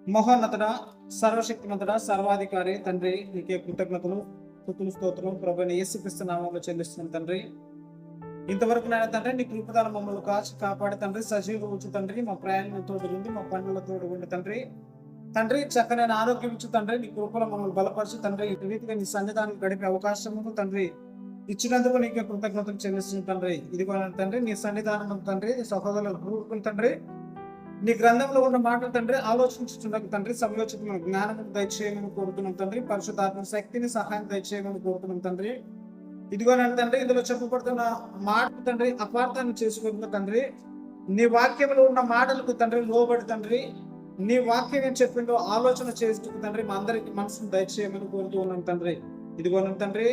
మహోన్నతుడ, సర్వశక్తిమంతుడ, సర్వాధికారి తండ్రి, నీకే కృతజ్ఞతలు, స్తుతులు, స్తోత్రం ప్రభువైన యేసుక్రీస్తు నామములో చెల్లిస్తున్నాను తండ్రి. ఇంతవరకు నాయన తండ్రి నీ కృపదల మమ్మల్ని కాచి కాపాడి తండ్రి, సజీవులు ఉంచు తండ్రి, మా ప్రయాణం తోడు ఉండి, మా పనుల తోడు ఉండి తండ్రి. తండ్రి చక్కనైన ఆరోగ్యం ఇచ్చు తండ్రి, నీ కృపలో మమ్మల్ని బలపరచు తండ్రి. ఇటు రీతిగా నీ సన్నిధానం గడిపే అవకాశము తండ్రి ఇచ్చినందుకు నీకే కృతజ్ఞతలు చెల్లిస్తుంది తండ్రి. ఇదిగో తండ్రి నీ సన్నిధానం తండ్రి, సహోదరుల గ్రూపులు తండ్రి, నీ గ్రంథంలో ఉన్న మాటలు తండ్రి ఆలోచించుచుండకు తండ్రి, సమయోచితమైన జ్ఞానం దయచేయమని కోరుతున్నాం తండ్రి. పరిశుద్ధాత్మ శక్తిని సహాయం దయచేయమని కోరుతున్నాం తండ్రి. ఇదిగోనండి తండ్రి, ఇందులో చెప్పబడుతున్న మాట తండ్రి అపార్థాన్ని చేసుకుంటున్న తండ్రి, నీ వాక్యంలో ఉన్న మాటలకు తండ్రి లోబడి తండ్రి, నీ వాక్యం ఏం చెప్పిండో ఆలోచన చేసుకు తండ్రి మా అందరికి మనసును దయచేయమని కోరుతూ ఉన్నాం తండ్రి. ఇదిగోనండి తండ్రి,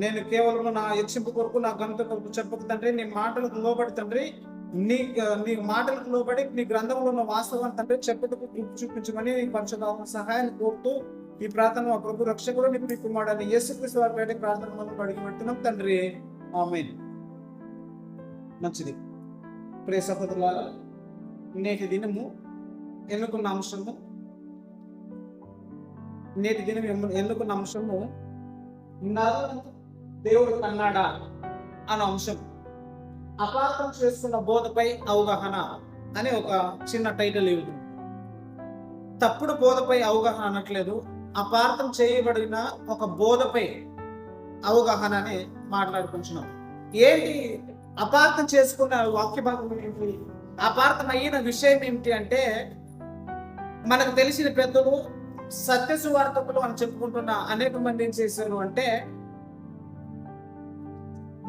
నేను కేవలం నా హెచ్చింపు కొరకు, నా గంట కొరకు చెప్పకు తండ్రి, నీ మాటలకు లోబడి తండ్రి, నీ మాటలకు లోబడి నీ గ్రంథంలో ఉన్న వాస్తవాన్ని తండ్రి చెప్పుటకు కృప చూపించమని నీ పరిశుద్ధాత్మ సహాయాన్ని కోరుతూ ఈ ప్రార్థన మా ప్రభు రక్షకుడు నీ కుమారుడైన యేసుక్రీస్తు వారి పేట ప్రార్థన మనం అడిగి పెడుతున్నాం తండ్రి, ఆమేన్. మంచిది ప్రియ సహోదరులారా, నేటి దినం ఎన్నుకున్న అంశము నరులను దేవుడు కన్నాడా అనే అంశం. అపార్థం చేస్తున్న బోధపై అవగాహన అనే ఒక చిన్న టైటిల్ ఇవ్వదు. తప్పుడు బోధపై అవగాహన అనట్లేదు, అపార్థం చేయబడిన ఒక బోధపై అవగాహన అని మాట్లాడుకుంటున్నాం. ఏంటి అపార్థం చేసుకున్న వాక్య భాగం ఏంటి, అపార్థం అయిన విషయం ఏమిటి అంటే, మనకు తెలిసిన పెద్దలు సత్య సువార్తకులు అని చెప్పుకుంటున్న అనేక మంది ఏం చేశారు అంటే,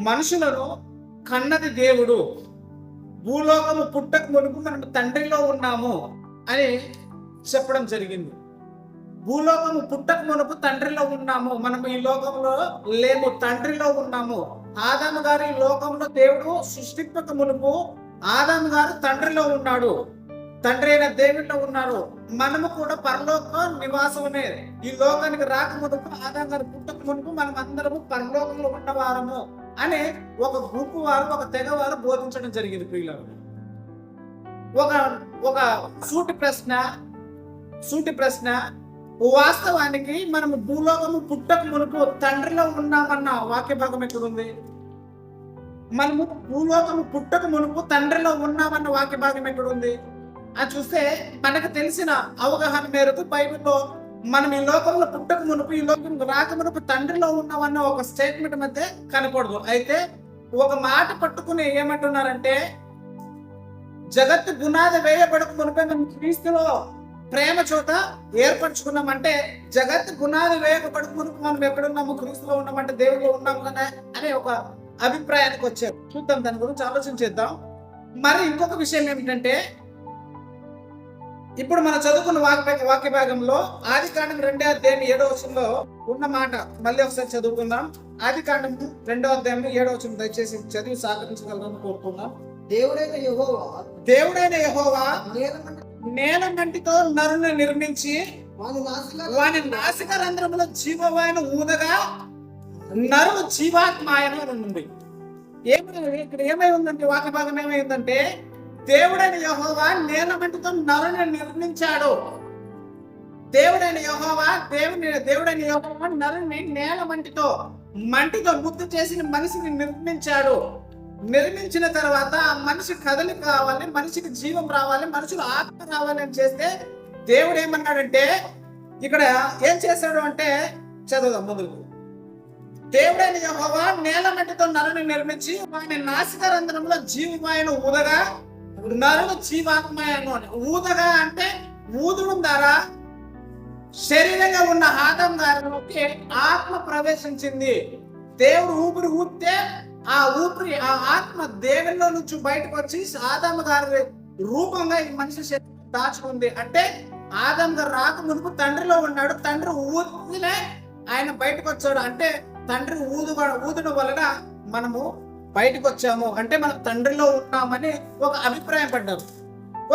మనుషులను కన్నది దేవుడు, భూలోకము పుట్టక మునుపు మనం తండ్రిలో ఉన్నాము అని చెప్పడం జరిగింది. భూలోకము పుట్టక మునుపు తండ్రిలో ఉన్నాము, మనం ఈ లోకంలో లేము, తండ్రిలో ఉన్నాము. ఆదాము గారు ఈ లోకంలో దేవుడు సృష్టింపక మునుపు ఆదాము గారు తండ్రిలో ఉన్నాడు, తండ్రి అయిన దేవుడిలో ఉన్నారు. మనము కూడా పరలోక నివాసమే. ఈ లోకానికి రాక మునుపు, ఆదాము గారు పుట్టక మునుపు మనం అందరము పరలోకంలో ఉన్నవారము అని ఒక గ్రూప్ వారు, ఒక తెగ వారు బోధించడం జరిగింది. ప్రియులారు, ఒక సూటి ప్రశ్న, వాస్తవానికి మనము భూలోకము పుట్టక మునుపు తండ్రిలో ఉన్నామన్న వాక్య భాగం ఎక్కడుంది? మనము భూలోకము పుట్టక మునుపు తండ్రిలో ఉన్నామన్న వాక్య భాగం ఎక్కడుంది అని చూస్తే, మనకు తెలిసిన అవగాహన మేరకు బైబిల్లో మనం ఈ లోకంలో పుట్టక మునుపు, ఈ లోకం రాక మునుపు తండ్రిలో ఉన్నామన్న ఒక స్టేట్మెంట్ మధ్య కనపడదు. అయితే ఒక మాట పట్టుకుని ఏమంటున్నారంటే, జగత్తు పునాది వేయబడక మునిపే మనం క్రీస్తులో ప్రేమ చోట ఏర్పరచుకున్నామంటే, జగత్తు పునాది వేయబడక మునుపు మనం ఎక్కడున్నాము, క్రీస్తులో ఉన్నామంటే దేవుడిలో ఉన్నాము కదా అనే ఒక అభిప్రాయానికి వచ్చారు. చూద్దాం, దాని గురించి ఆలోచన చేద్దాం. మరి ఇంకొక విషయం ఏమిటంటే, ఇప్పుడు మనం చదువుకున్న వాక్య భాగంలో ఆదికాండం 2వ అధ్యాయం 7వ వచనంలో ఉన్న మాట మళ్ళీ ఒకసారి చదువుకుందాం. ఆదికాండం 2వ అధ్యాయం 7వ వచనం దయచేసి చదివి సహకరించగలరని కోరుకుందాం. దేవుడైన యెహోవా నేల మంటితో నరుని నిర్మించి వాని నాసిక రంధ్రములో జీవవాయువును ఊదగా నరుడు జీవాత్మాయన ఉంది. ఇక్కడ ఏమై ఉందంటే, వాక్య భాగం ఏమైందంటే, దేవుడైన యెహోవా నేల మంటితో నరుని నిర్మించాడు. దేవుడైన యెహోవా నరుని నేల మంటితో ముద్దు చేసిన మనిషిని నిర్మించాడు. నిర్మించిన తర్వాత ఆ మనిషి కదలిక కావాలి, మనిషికి జీవం రావాలి, మనుషులు ఆత్మ రావాలి అని చేస్తే, దేవుడు ఏమన్నాడంటే, ఇక్కడ ఏం చేశాడు అంటే, చదువుదాం మొదలు. దేవుడైన యెహోవా నేల మట్టితో నరుని నిర్మించి వాని నాసిక రంధ్రంలో జీవవాయువును ఊదగా నరుడు జీవాత్మయను. ఊదగా అంటే ఊదడం ద్వారా శరీరంగా ఉన్న ఆదాము గారిలోకి ఆత్మ ప్రవేశించింది. దేవుడు ఊపిరి ఊపితే ఆ ఆత్మ దేవుల్లో నుంచి బయటకు వచ్చి ఆదాము గారి రూపంగా ఈ మనిషి శరీరం దాచుకుంది. అంటే ఆదాము గారు రాక మునుపు తండ్రిలో ఉన్నాడు, తండ్రి ఊదినే ఆయన బయటకు వచ్చాడు. అంటే తండ్రి ఊదడం వలన మనము బయటకు వచ్చాము, అంటే మనం తండ్రిలో ఉన్నామని ఒక అభిప్రాయం పడ్డారు.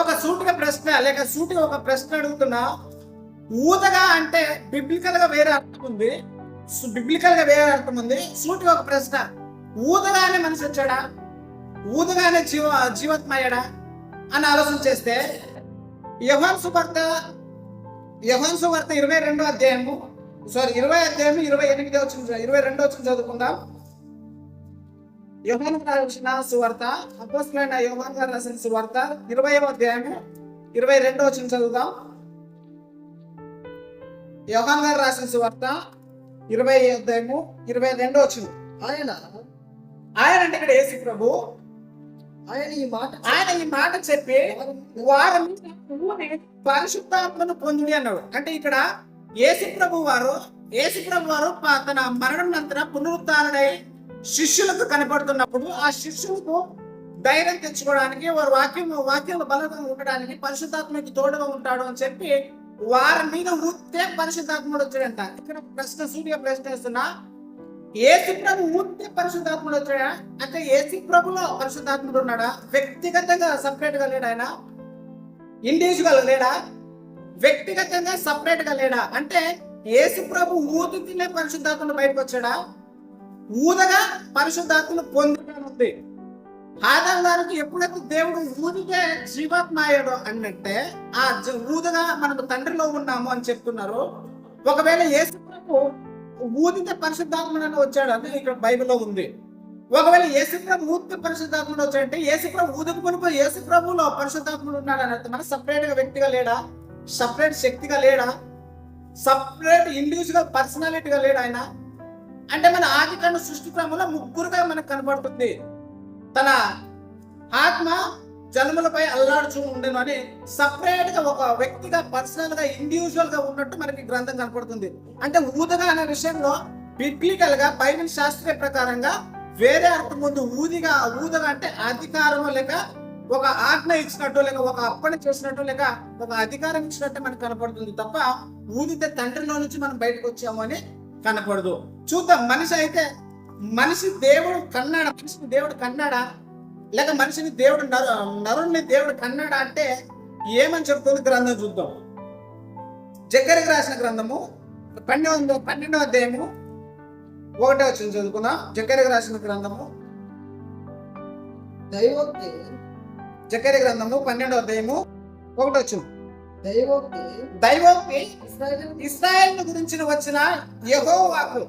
ఒక సూటిగా ఒక ప్రశ్న అడుగుతున్నా. ఊదగా అంటే బిబ్లికల్ గా వేరే అర్థం ఉంది, సూటిగా ఒక ప్రశ్న. ఊదగానే మనిషి వచ్చాడా, ఊదగానే జీవాత్మ అయ్యాడా అని ఆలోచన చేస్తే, యోహాను సువార్త యోహాను సువార్త 22 అధ్యాయము 20 అధ్యాయము 28 వచ్చిన 22 వచ్చిన చదువుకుందాం. యోహాను రాసిన సువార్త, అపోస్తలుడైన యోహాను గారు రాసిన సువార్త 20వ అధ్యాయము 22 వచ్చిన చదువుదాం. యోహాను గారు రాసిన సువార్త 20వ అధ్యాయము 22 వచ్చింది. ఆయన అంటే ఇక్కడ యేసు ప్రభు ఆయన ఈ మాట చెప్పి వారి పరిశుద్ధాత్మను పొంది అన్నాడు. అంటే ఇక్కడ యేసు ప్రభు వారు తన మరణం నంతర పునరుత్థానుడై శిష్యులకు కనపడుతున్నప్పుడు ఆ శిష్యులకు ధైర్యం తెచ్చుకోవడానికి, వారి వాక్యం బలంగా ఉండడానికి పరిశుద్ధాత్మకి తోడుగా ఉంటాడు అని చెప్పి వారి మీద ఊస్తే పరిశుద్ధాత్ముడు వచ్చాడంట. ఇక్కడ సూటిగా ప్రశ్న వేస్తున్నా, యేసు ప్రభు ఊస్తే పరిశుద్ధాత్ముడు వచ్చాడా? అంటే యేసు ప్రభులో పరిశుద్ధాత్ముడు ఉన్నాడా? వ్యక్తిగతంగా సపరేట్ గా లేడా? ఆయన ఇండివిజువల్ లేడా? వ్యక్తిగతంగా సపరేట్ గా లేడా? అంటే యేసు ప్రభు ఊదితేనే పరిశుద్ధాత్ముడు బయటకు వచ్చాడా? ఊదగా పరిశుద్ధాత్మను పొందుతుంది. ఆదాము గారికి ఎప్పుడైతే దేవుడు ఊదితే జీవాత్మ అయ్యాడు అన్నట్టే ఆ ఊదగా మనకు తండ్రిలో ఉన్నాము అని చెప్తున్నారు. ఒకవేళ యేసు ప్రభు ఊదితే పరిశుద్ధాత్ముడు వచ్చాడు అని ఇక్కడ బైబిల్లో ఉంది. ఒకవేళ యేసు ప్రభు ఊదితే పరిశుద్ధాత్ముడు వచ్చాడంటే యేసు ప్రభు ఊదుకుని యేసు ప్రభులో పరిశుద్ధాత్ముడు ఉన్నాడు అని మన సపరేట్ గా వ్యక్తిగా లేడా? సపరేట్ శక్తిగా లేడా? సపరేట్ ఇండివిజువల్ పర్సనాలిటీగా లేడా ఆయన? అంటే మన ఆదికాండ సృష్టి క్రమంలో ముగ్గురుగా మనకు కనబడుతుంది. తన ఆత్మ జన్మలపై అల్లాడుచూ ఉండేను అని సపరేట్ గా ఒక వ్యక్తిగా పర్సనల్ గా ఇండివిజువల్ గా ఉన్నట్టు మనకి గ్రంథం కనపడుతుంది. అంటే ఊదగా అనే విషయంలో బిబ్లికల్ గా బైబిల్ శాస్త్రీయ ప్రకారంగా వేరే అర్థం ఉంది. ఊదగా అంటే అధికారము లేక ఒక ఆజ్ఞ ఇచ్చినట్టు, లేక ఒక అప్పని చేసినట్టు, లేక ఒక అధికారం ఇచ్చినట్టు మనకు కనపడుతుంది తప్ప ఊదితే తండ్రిలో నుంచి మనం బయటకు వచ్చాము అని కనపడదు. చూద్దాం. మనిషి దేవుడు కన్నాడా లేక మనిషిని దేవుడు నరుణ్ణి దేవుడు కన్నాడా అంటే ఏమని చెప్తుంది గ్రంథం చూద్దాం. జకర్యాకు రాసిన గ్రంథము 12వ అధ్యాయము 1వ వచనం చదువుకుందాం. జకర్యాకు రాసిన గ్రంథము జకర్యాకు గ్రంథము 12వ అధ్యాయము 1వ వచనం. దైవోక్తి ఇశ్రాయేలు గురించి వచ్చిన యెహోవాకు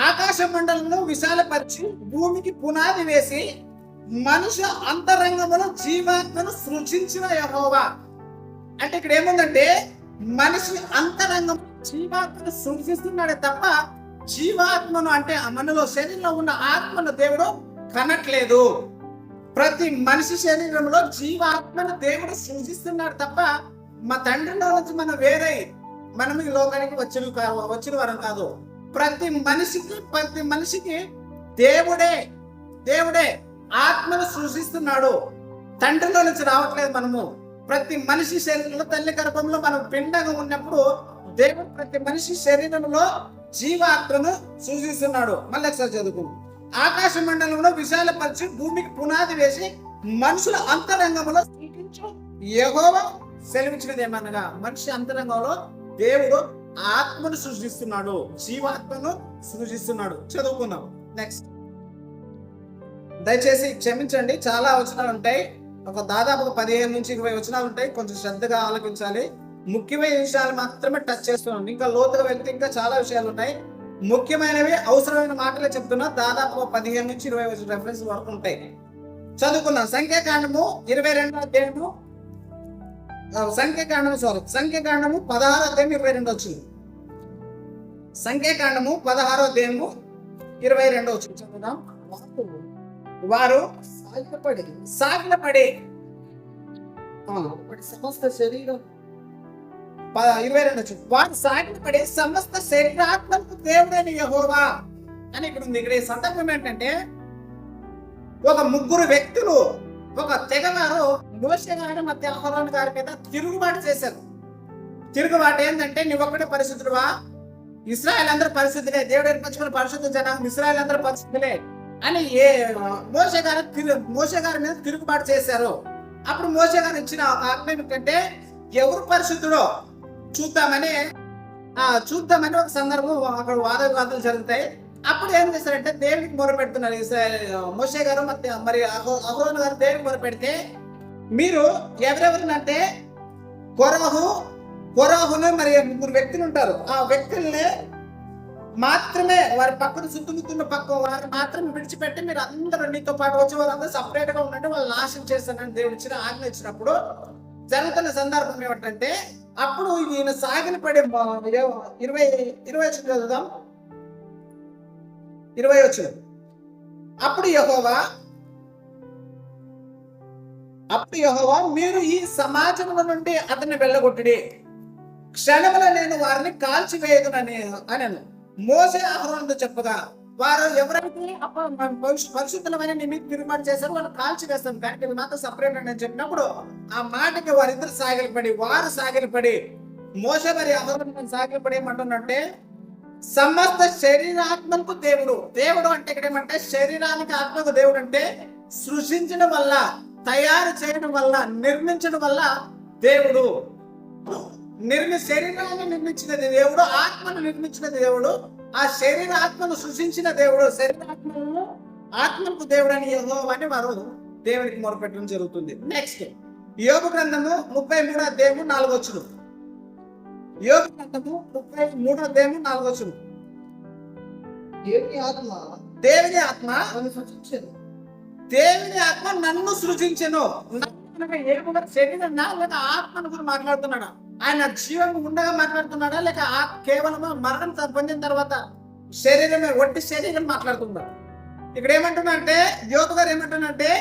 ఆకాశ మండలంలో విశాలపరిచి భూమికి పునాది వేసి మనుష్య అంతరంగములో జీవాత్మను సృజించిన యెహోవా. అంటే ఇక్కడ ఏముందంటే మనిషి అంతరంగం జీవాత్మను సృజిస్తున్నాడే తప్ప జీవాత్మను అంటే మనలో శరీరంలో ఉన్న ఆత్మను దేవుడు కనట్లేదు. ప్రతి మనిషి శరీరంలో జీవాత్మను దేవుడు సృజిస్తున్నాడు తప్ప మా తండ్రిలో నుంచి మనం ఈ లోకానికి వచ్చిన వారం కాదు. ప్రతి మనిషికి దేవుడే ఆత్మను సృజిస్తున్నాడు. తండ్రిలో నుంచి రావట్లేదు. మనము ప్రతి మనిషి శరీరంలో తల్లి గర్భంలో మనం పిండంగా ఉన్నప్పుడు దేవుడు ప్రతి మనిషి శరీరంలో జీవాత్మను సృజిస్తున్నాడు. మళ్ళీ ఒకసారి చదువుకుందాం. ఆకాశ మండలంలో విశాలపరిచి భూమికి పునాది వేసి మనుషుల అంతరంగంలో యెహోవా సెలవిచ్చినది ఏమనగా మనిషి అంతరంగంలో దేవుడు ఆత్మను సృష్టిస్తున్నాడు, జీవాత్మను సృష్టిస్తున్నాడు. చదువుకుందాం. నెక్స్ట్. దయచేసి క్షమించండి, చాలా వచనాలు ఉంటాయి. దాదాపు 15 నుంచి 20 వచనాలు ఉంటాయి. కొంచెం శ్రద్ధగా ఆలోచించాలి. ముఖ్యమైన విషయాలు మాత్రమే టచ్ చేస్తున్నాం. ఇంకా లోతుగా వెళ్తే ఇంకా చాలా విషయాలు ఉన్నాయి. ముఖ్యమైనవి అవసరమైన మాటలే చెప్తున్నా. దాదాపు 15 నుంచి 20 రెఫరెన్స్ వరకు ఉంటాయి. చదువుకుందాం. సంఖ్యాకాండము 22వ అధ్యాయము సంఖ్యాకాండము 16వ అధ్యాయం 22 వచ్చింది. సంఖ్యాకాండము 16వ అధ్యాయము 22 వచ్చింది. చదువుదాం. వారు సాగిలపడి సమస్త శరీరం 22 వచ్చింది. వారు సాగిలపడి సమస్త శరీరాత్మకు దేవుడైన యెహోవా అని ఇక్కడ ఉంది. ఇక్కడ ఈ సందర్భం ఏంటంటే ఒక ముగ్గురు వ్యక్తులు, ఒక తెగవారు మోషే గారి మధ్య అహరోను గారి మీద తిరుగుబాటు చేశారు. తిరుగుబాటు ఏంటంటే నువ్వు ఒక్కడే పరిశుద్ధుడువా, ఇశ్రాయేలు అందరూ పరిశుద్ధులే, దేవుడు ఏర్పరచుకున్న పరిశుద్ధ జనం ఇశ్రాయేలు అందరూ పరిశుద్ధులే అని మోషే గారి మీద తిరుగుబాటు చేశారు. అప్పుడు మోషే గారు ఇచ్చిన ఆజ్ఞ ఏమిటంటే ఎవరు పరిశుద్ధుడో చూద్దామని ఒక సందర్భం, అక్కడ వాదవివాదాలు జరుగుతాయి. అప్పుడు ఏం చేశారంటే దేవుడికి మొరపెడుతున్నారు మోషే గారు మరి అహరోను గారు దేవుడికి మొరపెడితే మీరు ఎవరెవరినంటే కొరహు, కొరాహును మరి 3 వ్యక్తులు ఉంటారు. ఆ వ్యక్తుల్ని మాత్రమే వారి పక్కన చుట్టుముతున్న పక్క వారు మాత్రమే విడిచిపెట్టి మీరు అందరూ నీతో పాటు వచ్చే వాళ్ళందరూ సపరేట్ గా ఉండండి, వాళ్ళు నాశనం చేస్తానని దేవుడు ఇచ్చిన ఆజ్ఞ ఇచ్చినప్పుడు జరుగుతున్న సందర్భం ఏమిటంటే, అప్పుడు ఈయన సాగిన పడి 20 చదువుదాం. 20 అప్పుడు యెహోవా మీరు ఈ సమాజంలో నుండి అతన్ని వెళ్ళగొట్టుడి, క్షణముల నేను వారిని కాల్చివేయదునని అనను. మోసే అహరోనుతో చెప్పగా వారు ఎవరైతే పరిశుద్ధమైన నిమిత్తం తిరుగుబాటు చేశారో వాళ్ళు కాల్చివేస్తాం, కానీ ఇది మాత్రం సపరేట్ అని చెప్పినప్పుడు ఆ మాటకి వారిద్దరు సాగిలపడి మోసే మరి అహరోను సాగిలపడి ఏమంటున్నట్టే, సమస్త శరీరాత్మకు దేవుడు అంటే ఇక్కడ ఏమంటే శరీరానికి ఆత్మకు దేవుడు అంటే సృష్టించడం వల్ల, తయారు చేయడం వల్ల, నిర్మించడం వల్ల దేవుడు. శరీరాన్ని నిర్మించినది దేవుడు, ఆత్మను నిర్మించినది దేవుడు, ఆ శరీర ఆత్మను సృష్టించిన దేవుడు, ఆత్మకు దేవుడు అని యెహోవా అని వారు దేవునికి మొరపెట్టడం జరుగుతుంది. నెక్స్ట్ యోబు గ్రంథము 33:4. యోబు గ్రంథము 33:4. దేవుని ఆత్మ నన్ను సృజించెను. శరీరం లేక ఆత్మను గురించి మాట్లాడుతున్నాడా? ఆయన జీవం ఉండగా మాట్లాడుతున్నాడా, లేక కేవలం మరణం పొందిన తర్వాత శరీరమే ఒట్టి శరీరం మాట్లాడుతున్నాడు? ఇక్కడ ఏమంటున్నా అంటే, యోబు గారు ఏమంటున్నారంటే,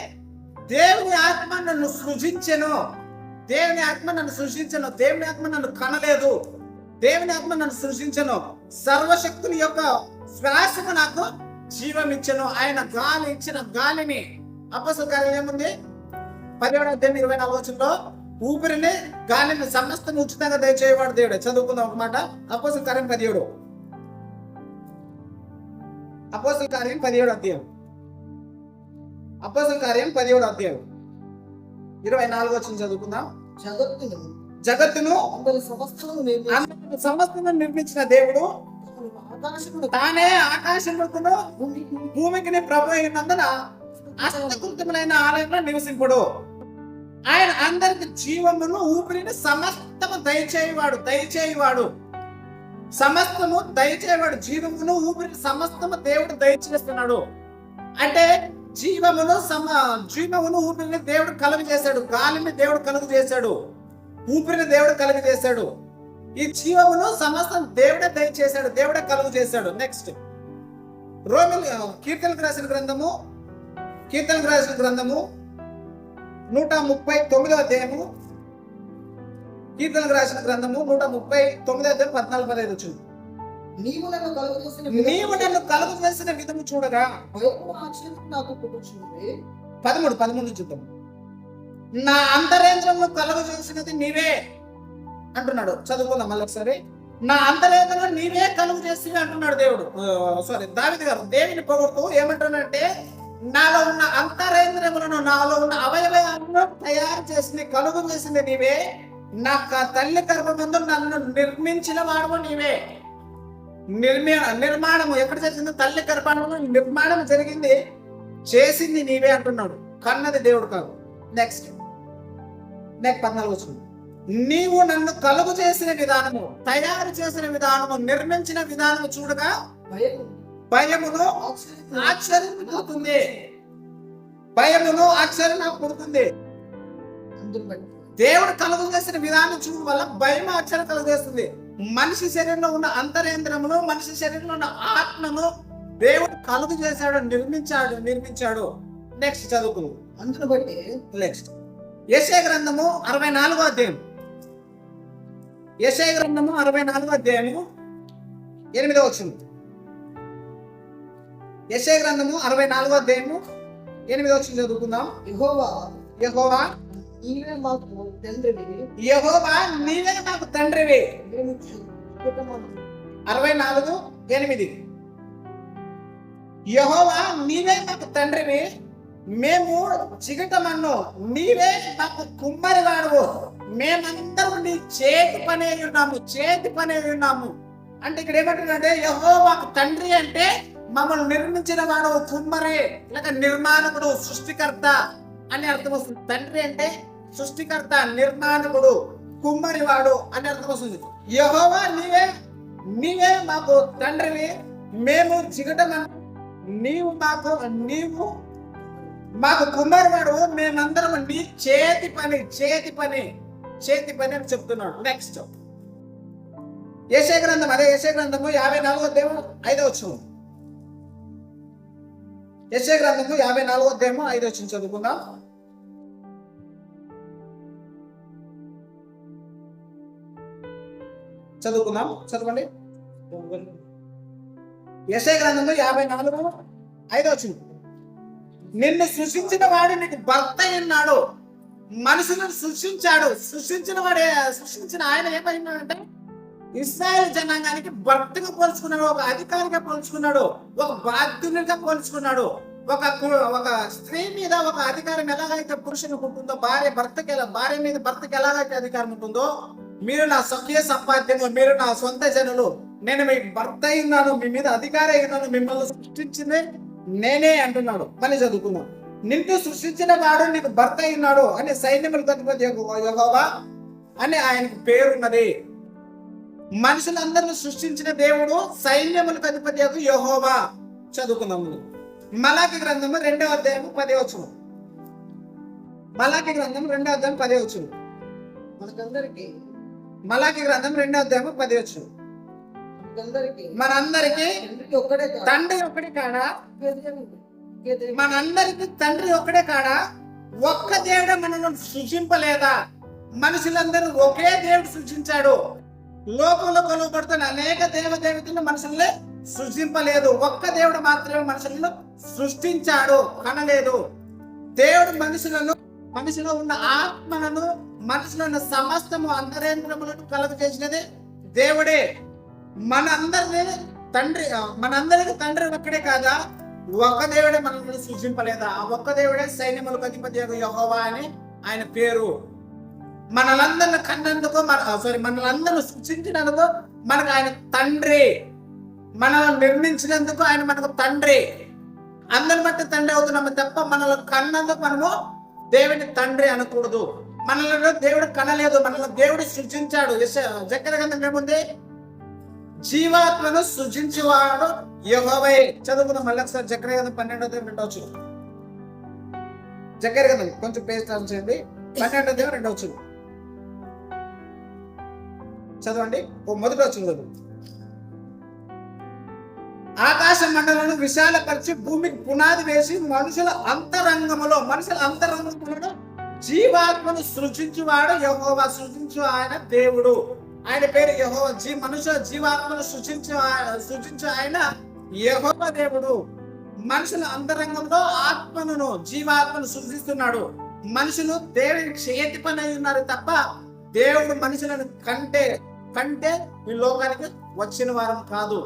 దేవుని ఆత్మ నన్ను సృజించెను, దేవుని ఆత్మ నన్ను కనలేదు, దేవుని ఆత్మ నన్ను సృజించెను, సర్వశక్తుని యొక్క శ్వాసము నాకు జీవం ఇచ్చెను. ఆయన గాలి ఇచ్చిన గాలిని, అపోస్తలుల కార్యాలు ఏముంది 17:24 ఊపిరిని గాలిని సమస్తం ఉచితంగా దయచేయవాడు దేవుడే. చదువుకుందాం ఒక మాట. అపోస్తలుల కార్యం 17. అపోస్తలుల కార్యం 17వ అధ్యాయం. అపోస్తలుల కార్యం 17వ అధ్యాయం 24 చదువుకుందాం. జగత్తును సమస్తము నిర్మించిన దేవుడు తానే ఆకాశమును భూమికి ప్రభు అయినందున అష్టకృతములైన ఆలయంలో నివసింపుడు. ఆయన అందరికి జీవమును ఊపిరిని సమస్తము దయచేయవాడు, సమస్తము దయచేయవాడు. జీవమును ఊపిరిని సమస్తము దేవుడు దయచేస్తున్నాడు. అంటే జీవమును ఊపిరిని దేవుడు కలుగు చేశాడు, గాలిని దేవుడు కలుగు చేశాడు, ఊపిరిని దేవుడు కలుగు చేశాడు. ఈ జీవమును సమస్తం దేవుడే దయచేశాడు, దేవుడే కలుగు చేశాడు. నెక్స్ట్ కీర్తనకు రాసిన గ్రంథము 139వ అధ్యాయము. కీర్తనకు రాసిన గ్రంథము 139వ అధ్యాయం 14-15. నీవు నన్ను కలుగు చేసిన విధము చూడగా 13 చూద్దాం. నా అంతరేంద్రము కలుగు చేసినది నీవే అంటున్నాడు. చదువుకుందాం మళ్ళీ ఒకసారి. నా అంతరేంద్రము నీవే కలుగు చేసి అంటున్నాడు దేవుడు. దావీదు గారు దేవుని పొగుడుతూ ఏమంటున్నాడంటే, నాలో ఉన్న అంతరేంద్రములను, నాలో ఉన్న అవయవాలను తయారు చేసింది, కలుగు చేసింది నీవే. నా తల్లి గర్భమందు నన్ను నిర్మించిన వాడు నీవే. నిర్మాణము ఎక్కడ జరిగింది? తల్లి గర్భంలో నిర్మాణం జరిగింది, చేసింది నీవే అంటున్నాడు. కన్నది దేవుడు కాదు. నెక్స్ట్ 14 నీవు నన్ను కలుగు చేసిన విధానము, తయారు చేసిన విధానము, నిర్మించిన విధానము చూడగా భయమును ఆశ్చర్యం పుడుతుంది. దేవుడు కలుగు చేసిన విధానం చూడడం వల్ల భయం, ఆశ్చర్యం కలుగజేస్తుంది. మనిషి శరీరంలో ఉన్న అంతరేంద్రమును, మనిషి శరీరంలో ఉన్న ఆత్మను దేవుడు కలుగు చేశాడు, నిర్మించాడు. నెక్స్ట్ చదువుకుందాం. అందును బట్టి నెక్స్ట్ యెషయా గ్రంథము 64వ అధ్యాయం. యెషయా గ్రంథము 64వ అధ్యాయము 8వ వచనం. యెషయా గ్రంథము 64వ అధ్యాయము 8వ వచనం చదువుకుందాం. యెహోవా నీవే మాకు తండ్రివి. 64:8. యెహోవా నీవే మాకు తండ్రివి, మేము చిగటమన్ను, నీవే మాకు కుమ్మరివాడువు, మేమందరం నీ చేతి పని ఉన్నాము. అంటే ఇక్కడ ఏమంటుందంటే, యెహోవాకు తండ్రి అంటే మమ్మల్ని నిర్మించిన వాడు కుమ్మరి, లేక నిర్మాణకుడు, సృష్టికర్త అని అర్థం వస్తుంది. తండ్రి అంటే సృష్టికర్త, నిర్మాణకుడు. కుమ్మరివాడు అని అర్థం వస్తుంది. యెహోవా నీవే మాకు తండ్రివి, మేము జిగటమని, నీవు మాకు కుమ్మరివాడు, మేమందరం నీ చేతి పని అని చెప్తున్నాడు. నెక్స్ట్ యెషయా గ్రంథం, అదే యెషయా గ్రంథము 54వ అధ్యాయం 5వ వచనం. యెషయా గ్రంథము 54వ అధ్యాయం 5వ వచనం చదువుకుందాం. చదవండి. యెషయా గ్రంథము 54:5 వచనం. నిన్ను సృష్టించిన వాడు నీకు భర్త ఉన్నాడు. మనుషులను సృష్టించిన ఆయన ఏమైనాడంటే ఇశ్రాయేలు జనాంగానికి భర్తగా పోల్చుకున్నాడు, ఒక అధికారిగా పోల్చుకున్నాడు, ఒక బాధ్యునిగా పోల్చుకున్నాడు. ఒక స్త్రీ మీద ఒక అధికారం ఎలాగైతే పురుషునికి ఉంటుందో, భార్య మీద భర్తకి ఎలాగైతే అధికారం ఉంటుందో, మీరు నా స్వకీయ సంపాద్యము, మీరు నా సొంత జనులు, నేను మీ భర్త అయినాను, మీ మీద అధికారి అయినాను, మిమ్మల్ని సృష్టించింది నేనే అంటున్నాడు. మళ్ళీ చదువుకున్నాం. నిన్ను సృష్టించిన వాడు నీకు భర్త అయినాడు అని సైన్యములకు అధిపతి యెహోవా అని ఆయనకు పేరున్నది. మనుషులందరిని సృష్టించిన దేవుడు సైన్యములకు అధిపతి యెహోవా. చదువుకుందాము. మలాకి గ్రంథము 2వ అధ్యాయం 10వ వచనం. మలాకి గ్రంథం 2వ అధ్యాయం 10వ వచనం. మలాకి గ్రంథం 2వ అధ్యాయం 10వ వచనం. మనందరికి తండ్రి ఒక్కడే కాడా? మనందరికి తండ్రి ఒక్కడే కాడా? ఒక్క దేవుడే మనల్ని సృష్టింపలేదా? మనుషులందరూ ఒకే దేవుడు సృష్టించాడు. లోకంలో కొలువబడుతున్న అనేక దేవదేవతలను మనుషుల్ని సృష్టింపలేదు. ఒక్క దేవుడు మాత్రమే మనుషులను సృష్టించాడు, కనలేదు. దేవుడు మనిషిలో ఉన్న ఆత్మలను, మనిషిలో ఉన్న సమస్తము అంతరేంద్రములను కలుగ చేసినది దేవుడే. మనందరికి తండ్రి ఒక్కడే కాదా? ఒక్క దేవుడే మనల్ని సృష్టింపలేదా? ఆ ఒక్క దేవుడే సైన్యములకు అధిపతి యెహోవా అని ఆయన పేరు. మనలందరిని కన్నందుకు, మనలందరిని సృష్టించినందుకు మనకు ఆయన తండ్రి. మనల్ని నిర్మించినందుకు ఆయన మనకు తండ్రి. అందరి బట్టి తండ్రి అవుతున్నాము తప్ప మనల్ని కన్నందుకు మనము దేవుని తండ్రి అనకూడదు. మనల్ని దేవుడు కనలేదు, మనల్ని దేవుడు సృష్టించాడు. జకర్యా గ్రంథం ఏముంది? జీవాత్మను సృజించేవాడు యెహోవాయే. చదువుకుందాం మళ్ళీ ఒకసారి. జకర్యా గ్రంథం 12వ అధ్యాయం 2వ వచనం. జకర్యా గ్రంథం కొంచెం పేజ్ టర్న్ చేయండి. 12వ అధ్యాయం 2వ వచనం చదవండి. మొదటి వచనం. ఆకాశ మండలను విశాలపరిచి భూమికి పునాది వేసి మనుషుల అంతరంగములో జీవాత్మను సృజించువాడు యెహోవా. సృజించు ఆయన దేవుడు, ఆయన పేరు యెహోవా. మనుషుల జీవాత్మను సృజించు ఆయన యెహోవా దేవుడు. మనుషుల అంతరంగంలో జీవాత్మను సృజిస్తున్నాడు. మనుషులు దేవుడికి చేతి పని అయి ఉన్నారు తప్ప దేవుడు మనుషులను కంటే ఈ లోకానికి వచ్చిన వారం కాదు.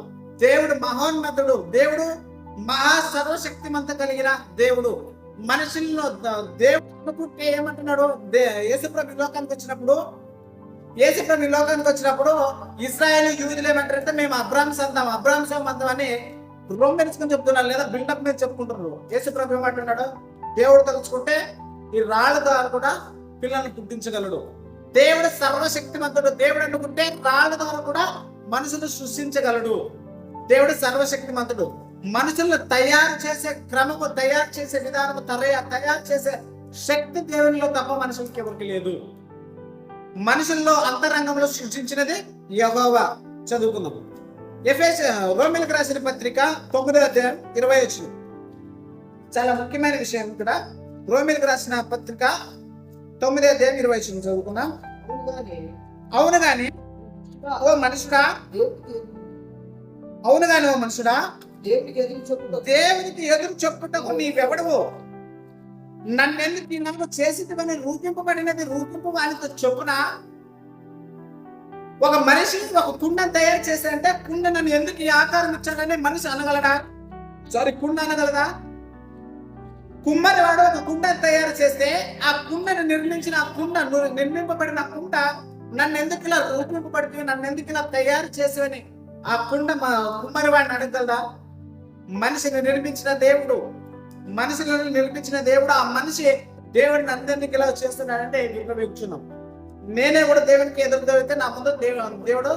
దేవుడు మహోన్నతుడు, దేవుడు మహా సర్వశక్తిమంత కలిగిన దేవుడు. మనుషుల్లో దేవుడు ఏమంటున్నాడు? యేసుప్రభు లోకానికి వచ్చినప్పుడు ఇశ్రాయేలు యూదులు ఏమంటారంటే మేము అబ్రాహాం సంతానం అని రొమ్మెరుచుకొని చెప్తున్నారు, లేదా బిల్డప్ మీద చెప్పుకుంటున్నారు. యేసుప్రభు ఏమంటున్నాడు? దేవుడు తలుచుకుంటే ఈ రాళ్ళ ద్వారా కూడా పిల్లల్ని పుట్టించగలడు. దేవుడు సర్వశక్తిమంతుడు. దేవుడు అనుకుంటే రాళ్ళ ద్వారా కూడా మనుషులు సృష్టించగలడు. దేవుడు సర్వశక్తిమంతుడు. మనుషులను తయారు చేసే క్రమము, తయారు చేసే విధానము, తయారు చేసే శక్తి దేవునిలో తప్ప మనుషులకి ఎవరికి లేదు. మనుషుల్లో అంతరంగంలో సృష్టించినది యెహోవా. చదువుకుందాం. రోమీయులకు రాసిన పత్రిక 9వ అధ్యాయం 20వ వచనం. చాలా ముఖ్యమైన విషయం ఇక్కడ. రోమీయులకు రాసిన పత్రిక 9వ అధ్యాయం 20వ వచనం చదువుకుందాం. అవును గాని ఓ మనుషుడా, దేవునికి ఎదురు చెప్పుటకు నీవెవడవు? నన్నెందుకు చేసినవని రూపింపబడినది రూపింపవానితో చెప్పునా? ఒక మనిషి ఒక కుండను తయారు చేశాడంటే కుండ నన్ను ఎందుకు ఈ ఆకారం ఇచ్చాడని మనిషి అనగలడా? కుండ అనగలదా? కుమ్మరి వాడు ఒక కుండను తయారు చేస్తే ఆ కుండను నిర్మింపబడిన కుండ నన్ను ఎందుకు ఇలా రూపింపబడుతుంది, నన్ను ఎందుకు ఇలా తయారు చేసేవని ఆ కుండ కుమ్మరి వాడిని అడగలదా? మనిషిని నిర్మించిన దేవుడు ఆ మనిషి దేవుడిని అందరినీ ఇలా చేస్తున్నాడంటే విప్లవించున్నాం. నేనే కూడా దేవునికి ఎదురు తిరిగితే నా ముందు దేవుడు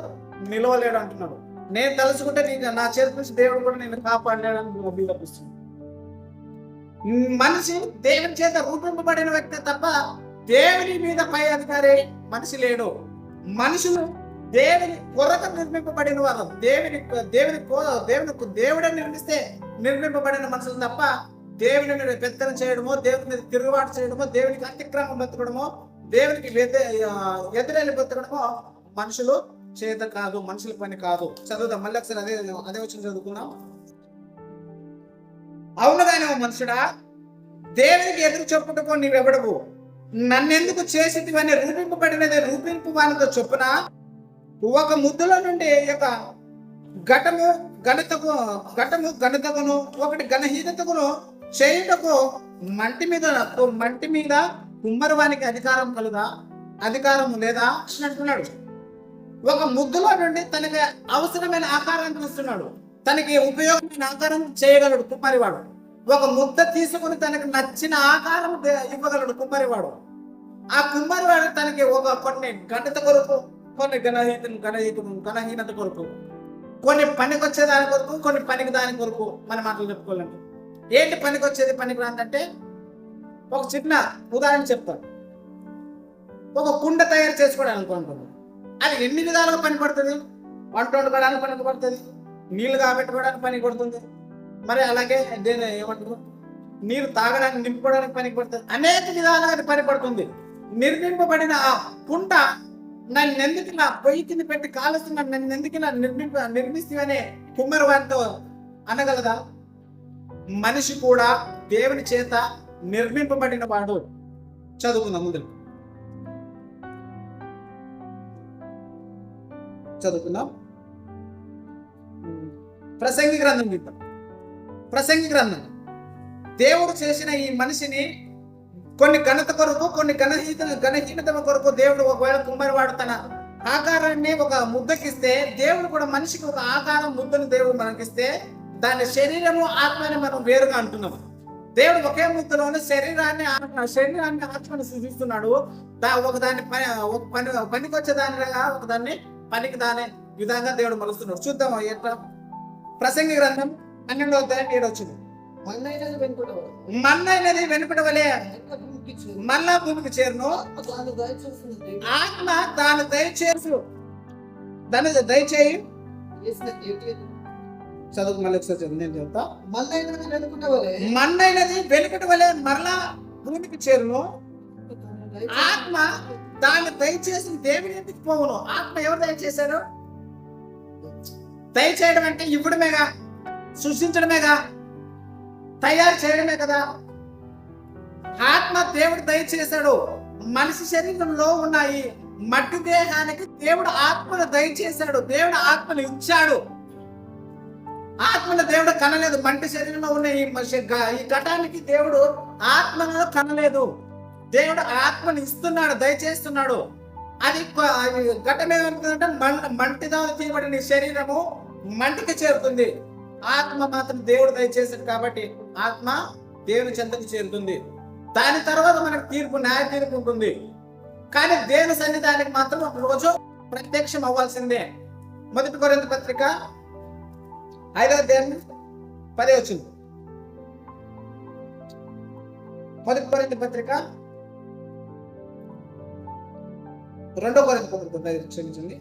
నిలవలేడు అంటున్నాడు. నేను తలుచుకుంటే నీకు నా చేతి నుంచి దేవుడు కూడా నేను కాపాడలేడని బిల్డపిస్తుంది. మనిషి దేవుని చేత రూపింపబడిన వ్యక్తి తప్ప దేవుని మీద పై అధికారి మనిషి లేడు. మనుషులు దేవుని కొరకు నిర్మింపబడిన వారు, దేవుడే నిర్మింపబడిన మనుషులు తప్ప దేవుని మీద పెత్తనం చేయడమో, దేవుని మీద తిరుగుబాటు చేయడమో, దేవునికి అతిక్రమం బతకడమో, దేవునికి ఎదురెళ్ళి బతకడమో మనుషులు చేత కాదు, మనుషుల పని కాదు. చదువుదాం మళ్ళీ ఒకసారి అదే వచ్చి చదువుకున్నాం. అవునుగానే మనుషుడా, దేవునికి ఎదురు చెప్పుటకు నీవెవడవు, నన్నెందుకు చేసివని రూపింపబడినది రూపింపు వాళ్ళతో చొప్పున ఒక ముద్దులో నుండి ఒక ఘటము ఘనతకును ఒకటి ఘనహీనతకును చేయుటకు మంటి మీద కుమ్మరవానికి అధికారం లేదా అంటున్నాడు. ఒక ముద్దులో నుండి తనకి అవసరమైన ఆకారాన్ని చూస్తున్నాడు, తనకి ఉపయోగమైన ఆకారం చేయగలడు కుమ్మరివాడు. ఒక ముద్ద తీసుకుని తనకు నచ్చిన ఆకారం ఇవ్వగలడు కుమ్మరివాడు. ఆ కుమ్మరివాడు తనకి కొన్ని ఘనత కొరకు, కొన్ని ఘనహీనత కొరకు, కొన్ని పనికొచ్చే దాని కొరకు, కొన్ని పనికి దాని కొరకు మన మాటలు చెప్పుకోవాలండి. ఏంటి పనికి వచ్చేది, పనికి రాదంటే ఒక చిన్న ఉదాహరణ చెప్తాను. ఒక కుండ తయారు చేసుకోవడానికి అనుకుంటున్నాను. అది ఎన్ని విధాలుగా పని పడుతుంది. వంట వండుకోవడానికి పనికి పడుతుంది, నీళ్లు కాబెట్టుకోవడానికి పని పడుతుంది, మరి అలాగే ఏమంటారు నీరు తాగడానికి నింపుకోవడానికి పనికి పడుతుంది. అనేక విధాలుగా పని పడుతుంది. నిర్మింపబడిన ఆ కుండ నన్ను ఎందుకు నా పొయ్యి కింద పెట్టి కాలుస్తున్నా, నన్ను ఎందుకు నిర్మిస్తేనే కుమ్మరి వారితో అనగలదా? మనిషి కూడా దేవుని చేత నిర్మింపబడిన వాడు. చదువుకుందాం, ముందు చదువుకుందాం. ప్రసంగి గ్రంథం దేవుడు చేసిన ఈ మనిషిని కొన్ని ఘనత కొరకు, కొన్ని ఘనహీనత కొరకు దేవుడు ఒకవేళ కుమ్మరివాడు తన ఆకారాన్ని ఒక ముద్దకిస్తే, దేవుడు కూడా మనిషికి ఒక ఆకారం ముద్దను దేవుడు మనకిస్తే దాని శరీరము ఆత్మని మనం వేరుగా అంటున్నాము. దేవుడు ఒకే ముద్దలోనే శరీరాన్ని ఆత్మని సృష్టిస్తున్నాడు. పనికి వచ్చే దానిగా ఒకదాన్ని పనికి దాని విధంగా దేవుడు మలుస్తున్నాడు. చూద్దాం ఎట్లా. ప్రసంగి గ్రంథం 12వ అధ్యాయం 7 వచ్చింది. మన్నైనది వెనుకటి వలె మళ్ళా భూమికి చేరును, ఆత్మ దాని దయచేయి చదువు మళ్ళీ ఒకసారి నేను చెప్తా. మన్నైనది వెనుకటి వలె మరలా భూమికి చేరును, ఆత్మ దాన్ని దయచేసి దేవుని ఎందుకు పోవును. ఆత్మ ఎవరు దయచేశారు? దయచేయడం అంటే ఇవ్వడమేగా, సృష్టించడమేగా, తయారు చేయడమే కదా. ఆత్మ దేవుడు దయచేశాడు. మనిషి శరీరంలో ఉన్న ఈ మట్టి దేహానికి దేవుడు ఆత్మను దయచేశాడు. దేవుడు ఆత్మను ఇచ్చాడు. ఆత్మను దేవుడు కనలేదు. మట్టి శరీరంలో ఉన్న ఈ ఘటానికి దేవుడు ఆత్మను కనలేదు. దేవుడు ఆత్మను ఇస్తున్నాడు, దయచేస్తున్నాడు. అది ఘటన ఏమవుతుందంటే మంటితో తీయబడిన శరీరము మంటికి చేరుతుంది. ఆత్మ మాత్రం దేవుడు దయచేసాడు కాబట్టి ఆత్మ దేవుని చెంతకు చేరుతుంది. దాని తర్వాత మనకు న్యాయ తీర్పు ఉంటుంది. కానీ దేవుని సన్నిధానికి మాత్రం ఒక రోజు ప్రత్యక్షం అవ్వాల్సిందే. 1 కొరింథీ పత్రిక 5వ అధ్యాయం 10 వచ్చింది. 1 కొరింథీ పత్రిక 2 కొరింథీ పత్రిక క్షమించండి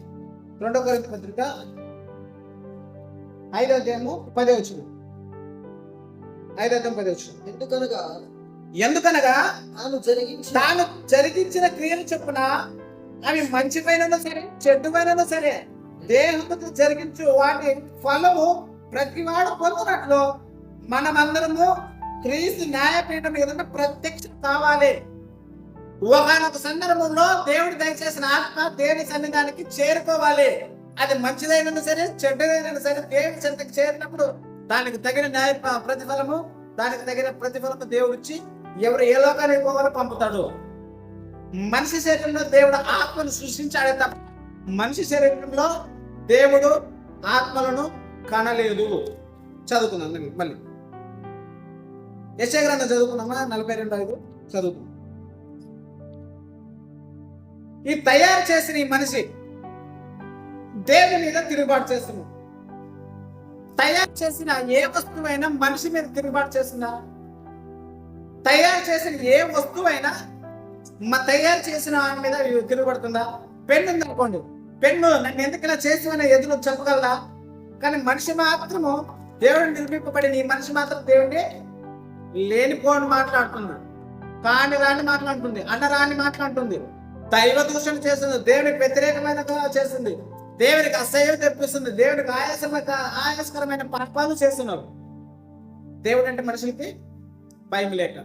2 కొరింథీ పత్రిక 5వ అధ్యాయము 10 వచ్చింది. 5వ అధ్యాయం 10 వచ్చింది. ఎందుకనగా తాను జరిగించిన క్రియలు చొప్పున అవి మంచివైనా సరే చెడ్డువైనా సరే దేహముతో జరిగించు వాటి ఫలము ప్రతివాడు పొందినట్లు మనమందరము క్రీస్తు న్యాయపీఠం ఏదైనా ప్రత్యక్షం కావాలి. ఒకనొక సందర్భంలో దేవుడు దయచేసిన ఆత్మ దేవుని సన్నిధానికి చేరుకోవాలి. అది మంచిదైనా సరే చెడ్డదైనా సరే దేవుని చెంతకు చేరినప్పుడు దానికి తగిన ప్రతిఫలము దేవుడు ఇచ్చి ఎవరు ఏ లోకానికి పోవాలో పంపుతాడు. మనిషి శరీరంలో దేవుడు ఆత్మను సృష్టించాడే తప్ప మనిషి శరీరంలో దేవుడు ఆత్మలను కనలేదు. చదువుకున్నాం మళ్ళీ యెషయా గ్రంథం చదువుకున్నామా 42:5 చదువుకున్నాం. ఈ తయారు చేసిన ఈ మనిషి దేవుని మీద తిరుగుబాటు చేస్తున్నాడు. తయారు చేసిన ఏ వస్తువైనా మనిషి మీద తిరుగుబాటు చేస్తుందా? తయారు చేసిన ఏ వస్తువైనా తయారు చేసిన ఆయన మీద తిరుగుబడుతుందా? పెన్ను ఉంది అనుకోండి, పెన్ను నన్ను ఎందుకు ఇలా చేసిన ఎదురు చెప్పగలరా? కానీ మనిషి మాత్రము దేవుడు నిర్మింపబడిన ఈ మనిషి మాత్రం దేవుడిని లేనిపోని మాట్లాడుతున్నాడు, కాని రాని మాట్లాడుతుంది, అన్నరాని మాట్లాడుతుంది, దైవ దూషణ చేస్తుంది, దేవునికి వ్యతిరేకమైన చేస్తుంది, దేవునికి అసహ్యం తెప్పిస్తుంది, దేవునికి ఆయాసకరమైన పాపాలు చేస్తున్నారు. దేవుడు అంటే మనుషులకి భయం లేక,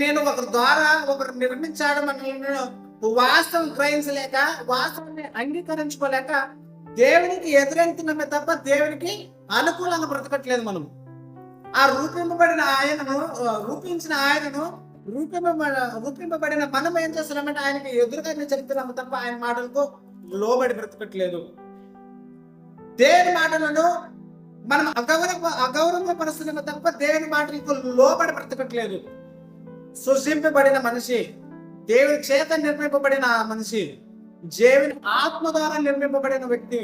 నేను ఒకరి ద్వారా ఒకరు నిర్మించాడు మన వాస్తవం గ్రహించలేక, వాస్తవాన్ని అంగీకరించుకోలేక దేవునికి ఎదురెళ్తున్నామే తప్ప దేవునికి అనుకూలంగా బ్రతకట్లేదు. మనం ఆ రూపింపబడిన ఆయనను రూపింపబడిన మనం ఏం చేస్తున్నామంటే ఆయనకి ఎదురుగా చెప్తున్నాము తప్ప ఆయన మాటలకు లోబడి బ్రతకట్లేదు. దేవుని మాటలను మనం అగౌరవపరుస్తున్నాము తప్ప దేవుని మాటలకు లోబడి బ్రతకట్లేదు. సృష్టింపబడిన మనిషి, దేవుని చేత నిర్మింపబడిన మనిషి, దేవుని ఆత్మ ద్వారా నిర్మింపబడిన వ్యక్తి,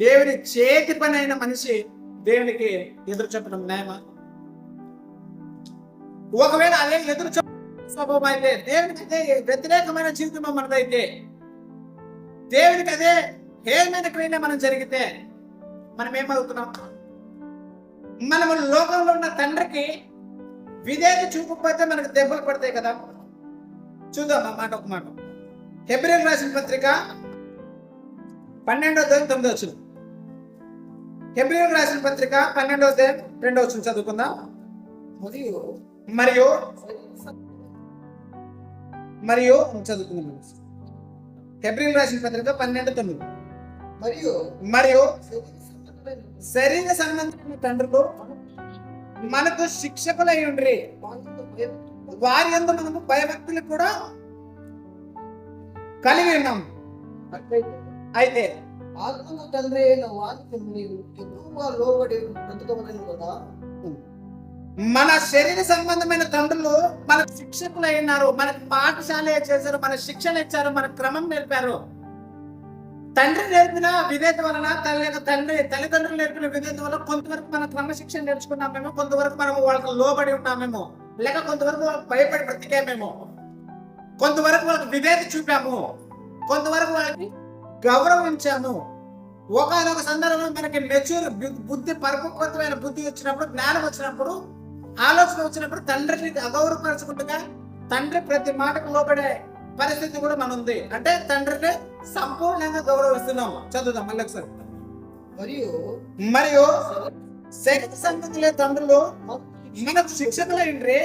దేవుని చేతి పని అయిన మనిషి దేవునికి ఎదురు చెప్పడం న్యాయమా? ఒకవేళ అదే ఎదురు స్వభావం అయితే, దేవునికి అదే వ్యతిరేకమైన జీవితం మనదైతే, దేవునికి అదే హేమైన క్రియ మనం జరిగితే మనం ఏమవుతున్నాం? మనము లోకంలో ఉన్న తండ్రికి విధేయత చూపకపోతే మనకు దెబ్బలు పడతాయి కదా. చూద్దాం ఒక మాట. హెబ్రీయులకు రాసిన పత్రిక 12:9. హెబ్రీయులకు రాసిన పత్రిక 12:2 చదువుకుందాం. మరియు చదువుకుందాం. హెబ్రీయులకు రాసిన పత్రిక 12:9. మరియు శరీర సంబంధమైన తండ్రులు మనకు శిక్షకులై ఉండ్రి, వారి యందు మనము భయభక్తులు కూడా కలిగి ఉన్నాం. అయితే ఆత్మకు తండ్రి అయిన వారికి మీరు ఎక్కువగా లోబడి బ్రతకవలెను కదా. మన శరీర సంబంధమైన తండ్రులు మన శిక్షకులు అయినారు, మనకు పాఠశాల చేశారు, మన శిక్షణ ఇచ్చారు, మన క్రమం నేర్పారు. తండ్రి నేర్పిన విధేయత వలన, తల్లిదండ్రులు నేర్పిన విధేయత వల్ల కొంతవరకు మన క్రమశిక్షణ నేర్చుకున్నామేమో, కొంతవరకు మనం వాళ్ళకి లోబడి ఉన్నామేమో, లేక కొంతవరకు వాళ్ళకి భయపడి బ్రతికామేమో, కొంతవరకు వాళ్ళకి విధేయత చూపాము, కొంతవరకు వాళ్ళకి గౌరవించాము. ఒకనొక సందర్భంలో మనకి మెచ్యూర్ బుద్ధి, పరిపక్వమైన బుద్ధి వచ్చినప్పుడు, జ్ఞానం వచ్చినప్పుడు, ఆలోచన వచ్చినప్పుడు తండ్రిని అగౌరవపరచుకుంటుగా తండ్రి ప్రతి మాటకు లోబడే పరిస్థితి కూడా మన ఉంది. అంటే తండ్రిని సంపూర్ణంగా గౌరవిస్తున్నాము. చదువుదాం మళ్ళీ ఒకసారి. మరియు శరీర సంబంధులే తండ్రులు మనకు శిక్షకులైండ్రి,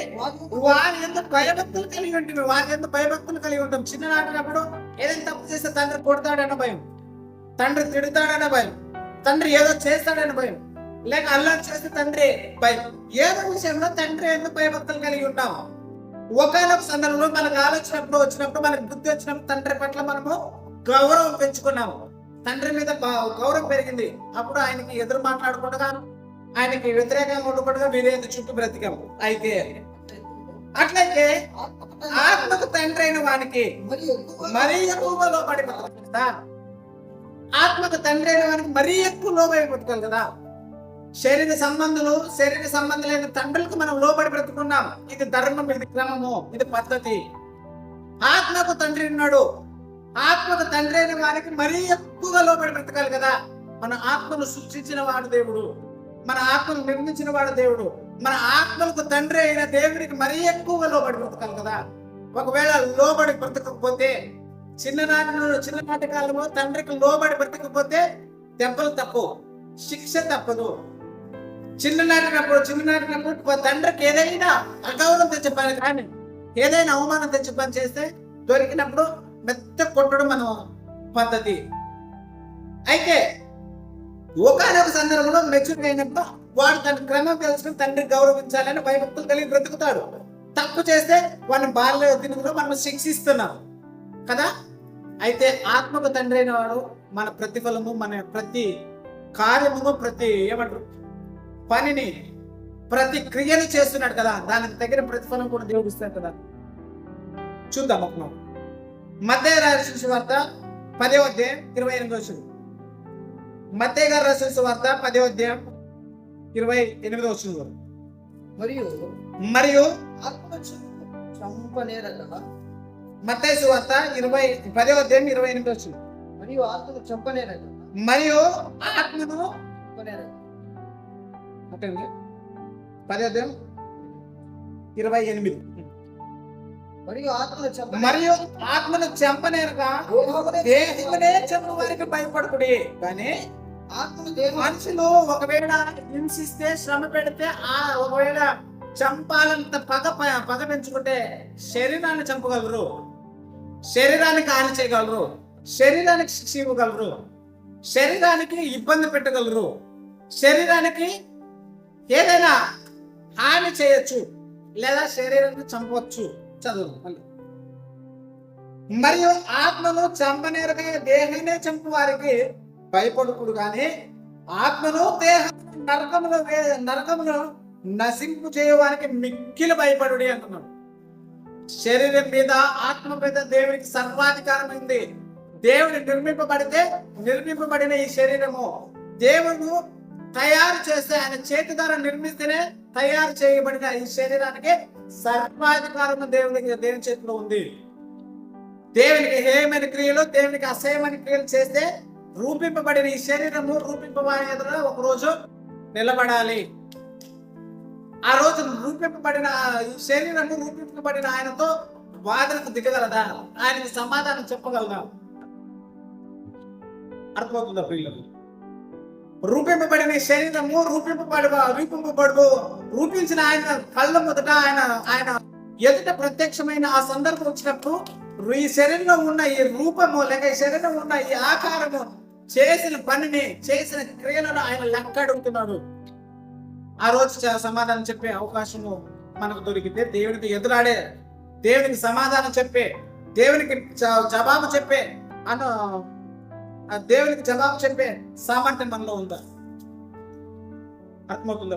వారి ఎందుకు భయభక్తులు కలిగి ఉంటుంది, వారి ఎందుకు భయభక్తులు కలిగి ఉంటాం. చిన్ననాటినప్పుడు ఏదైనా తప్పు చేస్తే తండ్రి కొడతాడన్న భయం, తండ్రి తిడతాడన్న భయం, తండ్రి ఏదో చేస్తాడన్న భయం, లేక అల్లరి చేస్తే తండ్రి భయం. ఏదో విషయంలో తండ్రి ఎందుకు భయభక్తులు కలిగి ఉంటాం. ఒకనొక సందర్భంలో మనకు ఆలోచన వచ్చినప్పుడు, మనకు బుద్ధి వచ్చినప్పుడు తండ్రి పట్ల మనము గౌరవం పెంచుకున్నాము, తండ్రి మీద గౌరవం పెరిగింది. అప్పుడు ఆయనకి ఎదురు మాట్లాడకుండా, ఆయనకి వ్యతిరేకంగా ఉండకుండా విధేయత చుట్టూ బ్రతికాము. అయితే అట్లయితే ఆత్మకు తండ్రి అయిన వానికి మరీ ఎక్కువగా లోబడి బతకాలి కదా. ఆత్మకు తండ్రి అయిన వానికి మరీ ఎక్కువ లోబడి బతకాలి కదా. శరీర సంబంధులైన తండ్రులకు మనం లోబడి బ్రతుకున్నాం. ఇది ధర్మం, ఇది క్రమము, ఇది పద్ధతి. ఆత్మకు తండ్రి ఉన్నాడు, ఆత్మకు తండ్రి అయిన వారికి మరీ ఎక్కువగా లోబడి బ్రతకాలి కదా. మన ఆత్మను సృష్టించిన వాడు దేవుడు, మన ఆత్మను నిర్మించిన వాడు దేవుడు. మన ఆత్మలకు తండ్రి అయిన దేవుడికి మరీ ఎక్కువగా లోబడి బ్రతకాలి కదా. ఒకవేళ లోబడి బ్రతకపోతే, చిన్ననాటి కాలంలో తండ్రికి లోబడి బ్రతకపోతే దెబ్బలు తప్పు, శిక్ష తప్పదు. చిన్ననాటినప్పుడు తండ్రికి ఏదైనా అగౌరవం తెచ్చే పని కానీ, ఏదైనా అవమానం తెచ్చే పని చేస్తే దొరికినప్పుడు మెత్త కొట్టడం మన పద్ధతి. అయితే ఒకనొక సందర్భంలో మెచ్యూర్ అయినప్పుడు వాడు తన క్రమం తెలుసుకుని తండ్రి గౌరవించాలని భయభక్తులు కలిగి బ్రతుకుతాడు. తప్పు చేస్తే వాడిని బాల్య దినంలో మనం శిక్షిస్తున్నాం కదా. అయితే ఆత్మకు తండ్రి అయిన వాడు మన ప్రతిఫలము, మన ప్రతి కార్యము, ప్రతి పనిని, ప్రతి క్రియను చేస్తున్నాడు కదా. దానికి తగిన ప్రతిఫలం కూడా దేవుడు ఇస్తాడు కదా. చూద్దాం. మత్తయి రాసిన సువార్త 10వ అధ్యాయం 28వ వచనం. మత్తయి గారు రాసిన సువార్త 10వ అధ్యాయం 28వ వచనం. మరియు ఆత్మ చంపనేరక. మత్తయి సువార్త 10వ అధ్యాయం 28వ వచనం. మరియు ఆత్మను చంపనేరక. మరియు ఆత్మను చంపనేరక. అంటే 10వ అధ్యాయం 28. మరియు ఆత్మను చంపనేరక దేహమునే చంపు వారికి భయపడుకుడి. కానీ మనుషులు ఒకవేళ హింసిస్తే, శ్రమ పెడితే, ఒకవేళ చంపాలంత పగ పెంచుకుంటే శరీరాన్ని చంపగలరు, శరీరానికి హాని చేయగలరు, శరీరానికి శిక్ష ఇవ్వగలరు, శరీరానికి ఇబ్బంది పెట్టగలరు, శరీరానికి ఏదైనా హాని చేయొచ్చు, లేదా శరీరాన్ని చంపవచ్చు. చదువు మళ్ళీ. మరియు ఆత్మను చంపనేరక దేహాన్ని చంపు వారికి భయపడుకుడు. కానీ ఆత్మను దేహం నరకమును నశింపు చేయడానికి మిక్కిలి భయపడుడి అంటున్నాడు. శరీరం మీద, ఆత్మ మీద దేవునికి సర్వాధికారం ఉంది. దేవుడు నిర్మింపబడిన ఈ శరీరము దేవుడు తయారు చేస్తే, ఆయన చేతి ద్వారా నిర్మిస్తేనే తయారు చేయబడిన ఈ శరీరానికి సర్వాధికారం దేవుని చేతిలో ఉంది. దేవునికి హేయమైన క్రియలు, దేవునికి అసహ్యమైన క్రియలు చేస్తే రూపింపబడిన ఈ శరీరము రూపింపబడిన ఎదుట ఒక రోజు నిలబడాలి. ఆ రోజు రూపింపబడిన ఈ శరీరము రూపింపబడిన ఆయనతో వాదనకు దిగగలదా? ఆయనకి సమాధానం చెప్పగలదా? అర్థమవుతుందా పిల్లలు? రూపింపబడిన శరీరము రూపించిన ఆయన కళ్ళ మొదట ఆయన ఎదుట ప్రత్యక్షమైన ఆ సందర్భం వచ్చినప్పుడు ఈ శరీరంలో ఉన్న ఈ రూపము, లేక ఈ శరీరంలో ఉన్న ఈ ఆకారము, చేసిన పనిని, చేసిన క్రియలను ఆయన లెక్క అడుగుతున్నాడు. ఆ రోజు సమాధానం చెప్పే అవకాశము మనకు దొరికితే, దేవునికి ఎదురాడే, దేవునికి సమాధానం చెప్పే, దేవునికి జవాబు చెప్పే దేవునికి జవాబు చెప్పే సామర్థ్యం మనలో ఉందా? అర్థమవుతుందా?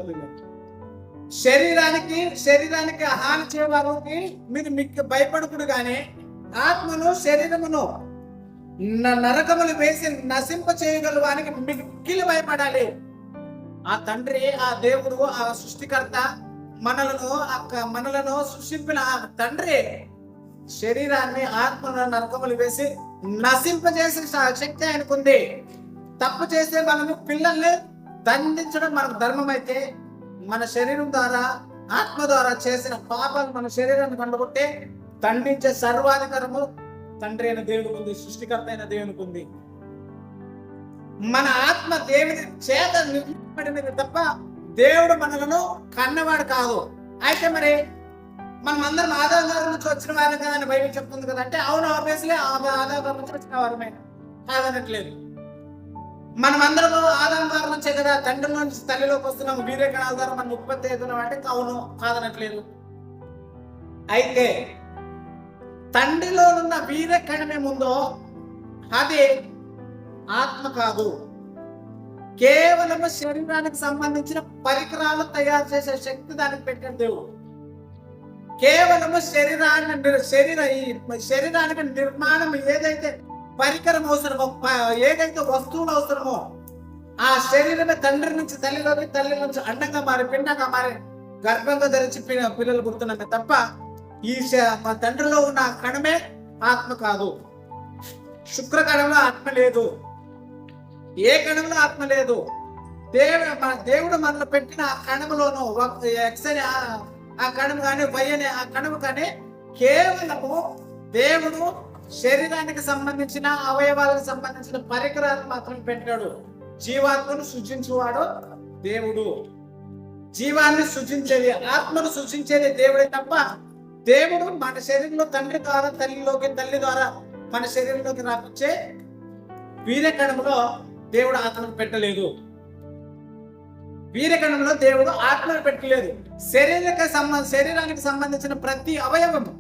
శరీరానికి హాని చేయవారికి మీరు భయపడకుడు. కానీ ఆత్మను శరీరమును నరకములు వేసి నశింప చేయగలవానికి మిక్కిలి భయపడాలి. ఆ తండ్రి, ఆ దేవుడు, ఆ సృష్టికర్త మనలను సృష్టించిన ఆ తండ్రి శరీరాన్ని, ఆత్మను నరకములు వేసి నశింపజేసిన శక్తి ఆయనకుంది. తప్పు చేస్తే మనము పిల్లల్ని దండించడం మనకు ధర్మం అయితే, మన శరీరం ద్వారా, ఆత్మ ద్వారా చేసిన పాపాలు మన శరీరాన్ని కండుకుంటే దండించే సర్వాధికారము తండ్రి అయిన దేవునికి ఉంది, సృష్టికర్త అయిన దేవునికి ఉంది. మన ఆత్మ దేవుని చేత నిర్మించబడినది తప్ప దేవుడు మనలను కన్నవాడు కాదు. అయితే మరి మనం అందరం ఆదాగారం నుంచి వచ్చిన వారం కదా అని బైబిల్ చెప్తుంది కదా అంటే, అవును, ఆబ్వియస్లీ ఆదాగారం నుంచి వచ్చిన వారమే, కాదనట్లేదు. మనం అందరము ఆదాగారం నుంచే కదా, తండ్రి నుంచి తల్లిలోకి వస్తున్నాము, వీరే కణాల ద్వారా మనం ఉత్పత్తి అవుతున్నాం అంటే అవును, కాదనట్లేదు. అయితే తండ్రిలో ఉన్న వీరే కణమేముందో అది ఆత్మ కాదు. కేవలం శరీరానికి సంబంధించిన పరికరాలు తయారు చేసే శక్తి దానికి పెట్టాడు దేవుడు. కేవలము శరీరానికి నిర్మాణం ఏదైతే పరికరం అవసరమో, ఏదైతే వస్తువులు అవసరమో, ఆ శరీరమే తండ్రి నుంచి తల్లిలోకి, తల్లి నుంచి అండంగా మారి, పిండంగా మారి, గర్భంగా ధరించి పిల్లలు పుడుతున్నామే తప్ప ఈ మా తండ్రిలో ఉన్న కణమే ఆత్మ కాదు. శుక్ర కణంలో ఆత్మ లేదు, ఏ కణంలో ఆత్మ లేదు. దేవుడు మనలో పెట్టిన ఆ కణములోను ఎక్స్ అనే ఆ కణము కానీ, వై అనే ఆ కణము కానీ కేవలము దేవుడు శరీరానికి సంబంధించిన, అవయవాలకు సంబంధించిన పరికరాలు మాత్రం పెట్టాడు. జీవాత్మను సృజించువాడు దేవుడు. జీవాన్ని సృజించేది, ఆత్మను సృజించేది దేవుడే తప్ప దేవుడు మన శరీరంలో తండ్రి ద్వారా, తల్లిలోకి, తల్లి ద్వారా మన శరీరంలోకి రాకొచ్చే వీర్యకణంలో దేవుడు ఆత్మను పెట్టలేదు. వీర్యకణంలో దేవుడు ఆత్మను పెట్టలేదు. శరీరానికి సంబంధించిన ప్రతి అవయవము,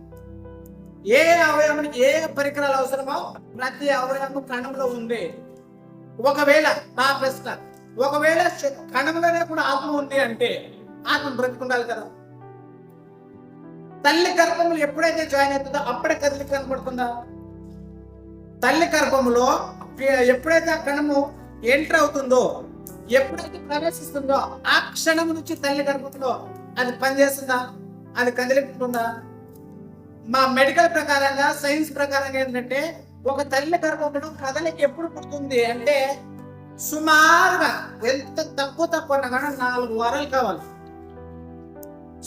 ఏ అవయవానికి ఏ పరికరాలు అవసరమో ప్రతి అవయవము కణంలో ఉంది. ఒకవేళ నా ప్రశ్న, ఒకవేళ కణంలోనే కూడా ఆత్మ ఉంది అంటే ఆత్మ బ్రతికుండాలి కదా. తల్లి గర్భములు ఎప్పుడైతే జాయిన్ అవుతుందో అప్పుడే కదిలి కనబడుతుందా? తల్లి గర్భములో ఎప్పుడైతే ఆ కణము ఎంటర్ అవుతుందో, ఎప్పుడైతే ప్రవేశిస్తుందో, ఆ క్షణం నుంచి తల్లి గర్భంలో అది పనిచేస్తుందా, అది కదిలిస్తుందా? మా మెడికల్ ప్రకారంగా, సైన్స్ ప్రకారంగా ఏంటంటే, ఒక తల్లి గర్భంలో కదలిక ఎప్పుడు పుడుతుంది అంటే సుమారుగా ఎంత తక్కువ అనగా 4 వారాలు కావాలి.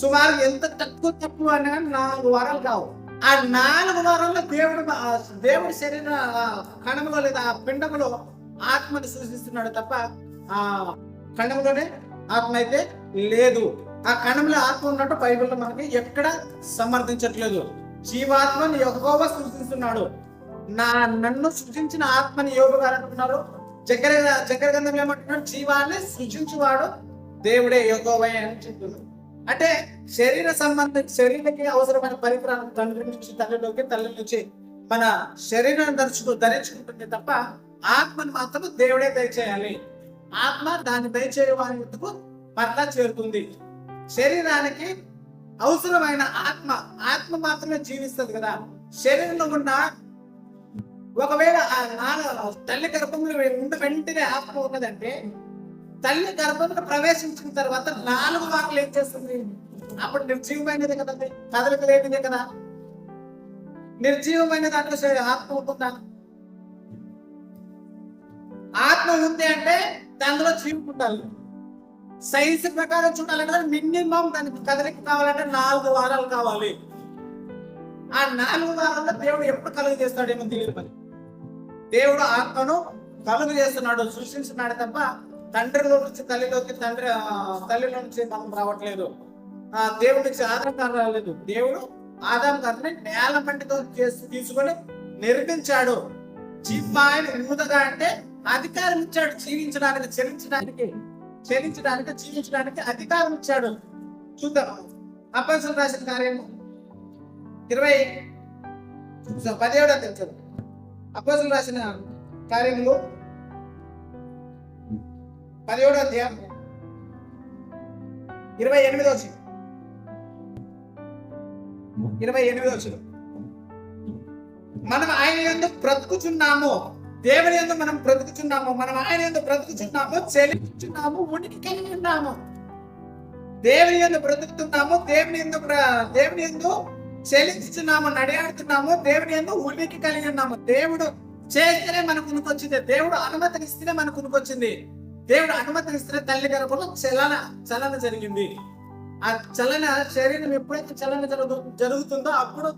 సుమారు ఎంత తక్కువ అనగా 4 వారాలు కావాలి. ఆ 4 వారాల్లో దేవుడి శరీర కణములో లేదా ఆ పిండములో ఆత్మని సూచిస్తున్నాడు తప్ప ఆ కణంలోనే ఆత్మ అయితే లేదు. ఆ కణంలో ఆత్మ ఉన్నట్టు బైబిల్లో మనకి ఎక్కడ సమర్థించట్లేదు. జీవాత్మని యెహోవా సృష్టిస్తున్నాడు. నన్ను సృష్టించిన ఆత్మని యోబు గారు అంటున్నారు. చక్కెర గంధం ఏమంటున్నాడు? జీవాన్ని సృష్టించువాడు దేవుడే యెహోవా అని చెప్తున్నాడు. అంటే శరీరానికి అవసరమైన పరికరాలు తండ్రి నుంచి తల్లిలోకి, తల్లి నుంచి మన శరీరాన్ని ధరించుకుంటుంది తప్ప ఆత్మను మాత్రం దేవుడే దయచేయాలి. ఆత్మ దాన్ని దయచేయడానికి మరలా చేరుతుంది. శరీరానికి అవసరమైన ఆత్మ మాత్రమే జీవిస్తుంది కదా. శరీరంలో ఉన్న ఒకవేళ తల్లి గర్భంలో వెంటనే ఆత్మ ఉన్నదంటే, తల్లి గర్భంలో ప్రవేశించిన తర్వాత 4 వారాలు ఏం చేస్తుంది? అప్పుడు నిర్జీవమైనది కదండి, కదలిక లేనిదే కదా. నిర్జీవమైన దాంట్లో ఆత్మ ఉంటుందా? ఆత్మ ఉంది అంటే దానిలో జీవం ఉండాలి. సైన్స్ ప్రకారం చూడాలంటే మినిమం దానికి కదలిక కావాలంటే 4 వారాలు కావాలి. ఆ 4 వారాల్లో దేవుడు ఎప్పుడు కలుగు చేస్తాడేమో తెలియదు. మరి దేవుడు ఆత్మను కలుగు చేస్తున్నాడు, సృష్టించున్నాడు తప్ప తండ్రిలో నుంచి తల్లిలో నుంచి మనం రావట్లేదు. దేవుడి నుంచి ఆదాం గారు రాలేదు. దేవుడు ఆదాం గారిని నేల మట్టితో తీసుకొని నిర్మించాడు. జీవాయన ఊదగా అంటే అధికారం ఇచ్చాడు. జీవించడానికి అధికారం ఇచ్చాడు. చూద్దాం. అపోస్తలుల రాసిన కార్యము 17వ అధ్యాయం. అపోస్తలుల రాసిన కార్యములు 17వ అధ్యాయం 28వ వచనం. 28వ వచనం. మనం ఆయన యందు బ్రతుకుచున్నాము, దేవుని యందు మనం బ్రతుకుచున్నాము, మనం ఆయన యందు బ్రతుకుచున్నాము, చెలించుచున్నాము, ఉనికి కలిగి ఉన్నాము. దేవుని యందు బ్రతుకుతున్నాము, దేవుని యందు చెలించుచున్నాము, నడియాడుతున్నాము, దేవుని యందు ఉనికి కలిగి ఉన్నాము. దేవుడు చేస్తేనే మనకు ఉనికొచ్చింది. దేవుడు అనుమతినిస్తేనే మనకు ఉనికొచ్చింది. దేవుడు అనుమతినిస్తేనే తల్లి గర్భంలో చలన జరిగింది. ఆ చలన శరీరం ఎప్పుడైతే చలన జరుగుతుందో అప్పుడు